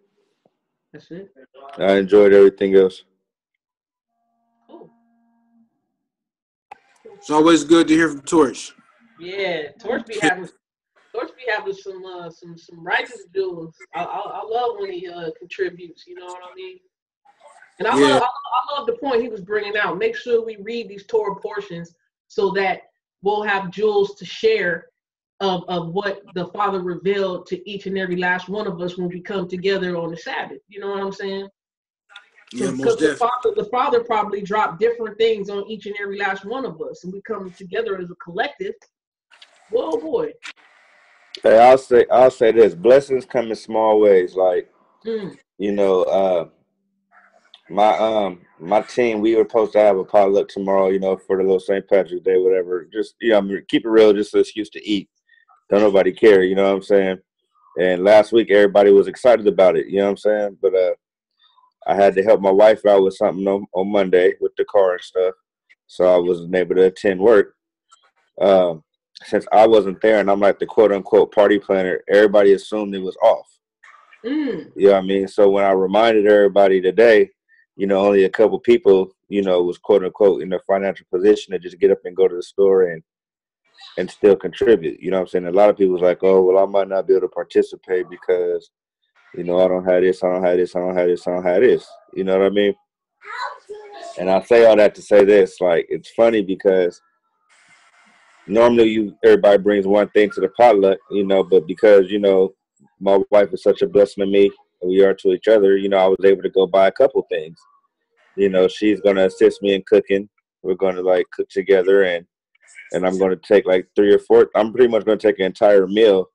That's it. I enjoyed everything else. Cool. It's always good to hear from Torch. Yeah, Torch be having some righteous jewels. I love when he contributes. You know what I mean? And I love the point he was bringing out. Make sure we read these Torah portions so that we'll have jewels to share of what the Father revealed to each and every last one of us when we come together on the Sabbath. You know what I'm saying? Yeah, most definitely. The Father probably dropped different things on each and every last one of us, and we come together as a collective. Whoa, boy. Hey, I'll say this: blessings come in small ways. Like, you know, my team, we were supposed to have a potluck tomorrow. You know, for the little St. Patrick's Day, whatever. Just I mean, keep it real, just an excuse to eat. Don't nobody care. You know what I'm saying? And last week, everybody was excited about it. You know what I'm saying? But I had to help my wife out with something on Monday with the car and stuff, so I wasn't able to attend work. Since I wasn't there and I'm like the quote unquote party planner, everybody assumed it was off. You know what I mean? So when I reminded everybody today, you know, only a couple people, you know, was quote unquote in their financial position to just get up and go to the store and still contribute. You know what I'm saying? A lot of people was like, oh, well, I might not be able to participate because, you know, I don't have this, I don't have this, I don't have this, I don't have this. You know what I mean? And I say all that to say this, like, it's funny because normally everybody brings one thing to the potluck, you know, but because, you know, my wife is such a blessing to me and we are to each other, you know, I was able to go buy a couple things. You know, she's going to assist me in cooking. We're going to like cook together and I'm going to take like 3 or 4. I'm pretty much going to take an entire meal,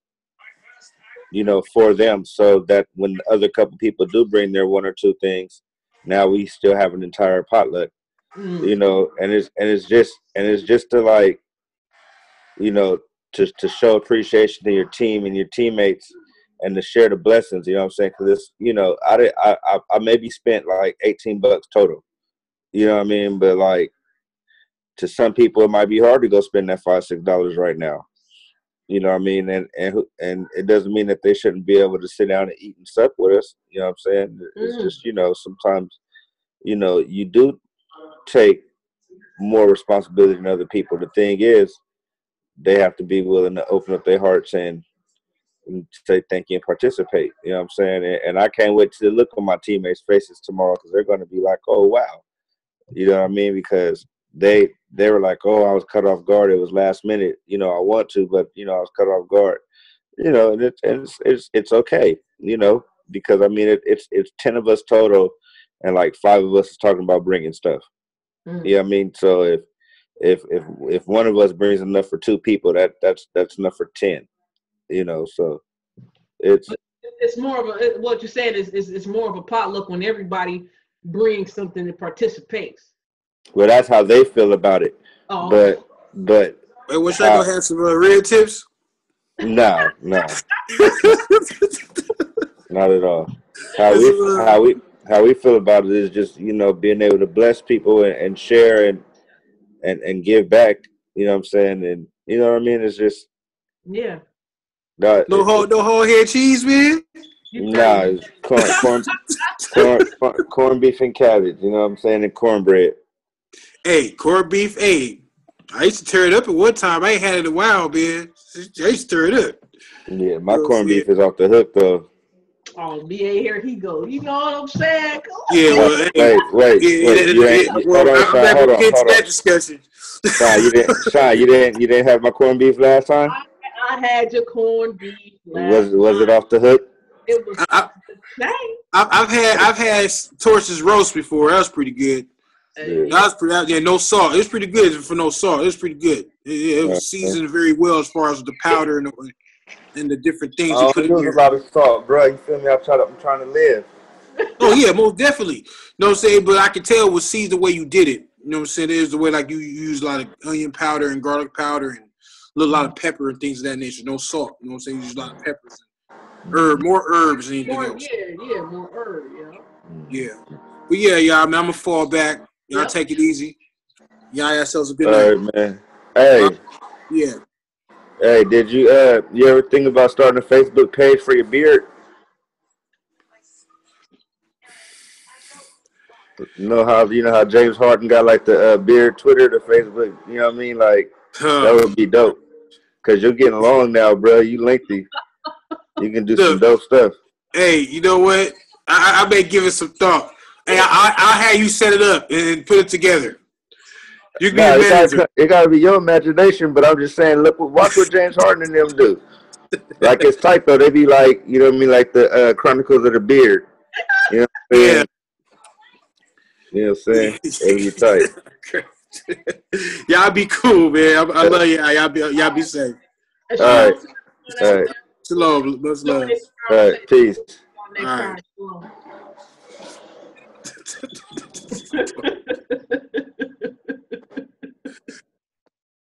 you know, for them so that when the other couple people do bring their 1 or 2 things, now we still have an entire potluck, you know, and it's just to like, you know, to show appreciation to your team and your teammates and to share the blessings, you know what I'm saying? Because it's, you know, I maybe spent like $18 total, you know what I mean? But like to some people, it might be hard to go spend that $5, $6 right now, you know what I mean? And it doesn't mean that they shouldn't be able to sit down and eat and sup with us, you know what I'm saying? It's just, you know, sometimes, you know, you do take more responsibility than other people. The thing is, they have to be willing to open up their hearts and say thank you and participate. You know what I'm saying? And I can't wait to look on my teammates' faces tomorrow because they're going to be like, oh, wow. You know what I mean? Because they were like, oh, I was cut off guard. It was last minute. You know, I want to, but, you know, I was cut off guard. You know, and it's okay, you know, because, I mean, it's 10 of us total and like 5 of us is talking about bringing stuff. You know what I mean? So if one of us brings enough for 2 people, that's enough for 10, you know. So it's more of a, what you said is more of a potluck when everybody brings something and participates. Well, that's how they feel about it. Oh. But wait, what, should I go have some red tips? No, not at all. How we feel about it is just, you know, being able to bless people and share and give back, you know what I'm saying? And you know what I mean? It's just no whole head cheese, man. Nah, it's corn beef and cabbage, you know what I'm saying? And cornbread. Hey, corned beef, hey. I used to tear it up at one time. I ain't had it in a while, man. I used to tear it up. Yeah, my corned beef is off the hook though. Oh, BA, here he goes. You know what I'm saying? Yeah, well, wait. I'm not gonna get to that discussion. Sean, you didn't have my corned beef last time? I had your corned beef last time. Was it off the hook? It was I've had Torch's roast before. That was pretty good. That was pretty. Yeah, no salt. It was pretty good for no salt. It was pretty good. It was seasoned very well as far as the powder and the different things you put in there. A lot of salt, bro. You feel me? I'm trying to live. Oh yeah, most definitely. You know what I'm saying? But I can tell it was seasoned the way you did it. You know what I'm saying? It was the way like you use a lot of onion powder and garlic powder and a lot of pepper and things of that nature. No salt. You know what I'm saying? You use a lot of peppers and more herbs than anything else. Yeah, more herb, Yeah. But yeah, I mean, I'm gonna fall back. Y'all take it easy. Y'all yourselves a good All night. right, man. Hey. Yeah. Hey, did you ever think about starting a Facebook page for your beard? You know how James Harden got like the beard Twitter, the Facebook. You know what I mean? Like that would be dope. Cause you're getting long now, bro. You lengthy. You can do some dope stuff. Hey, you know what? I may give it some thought. Hey, I'll have you set it up and put it together. You can be a manager. It gotta be your imagination, but I'm just saying, watch what James Harden and them do. Like it's tight though. They be like, you know what I mean, like the Chronicles of the Beard. You know what I'm saying? You know what I'm saying? It'll be tight. Y'all be cool, man. I love y'all. Y'all be safe. All right. All right. Shalom. Much love. All right. Peace. All right.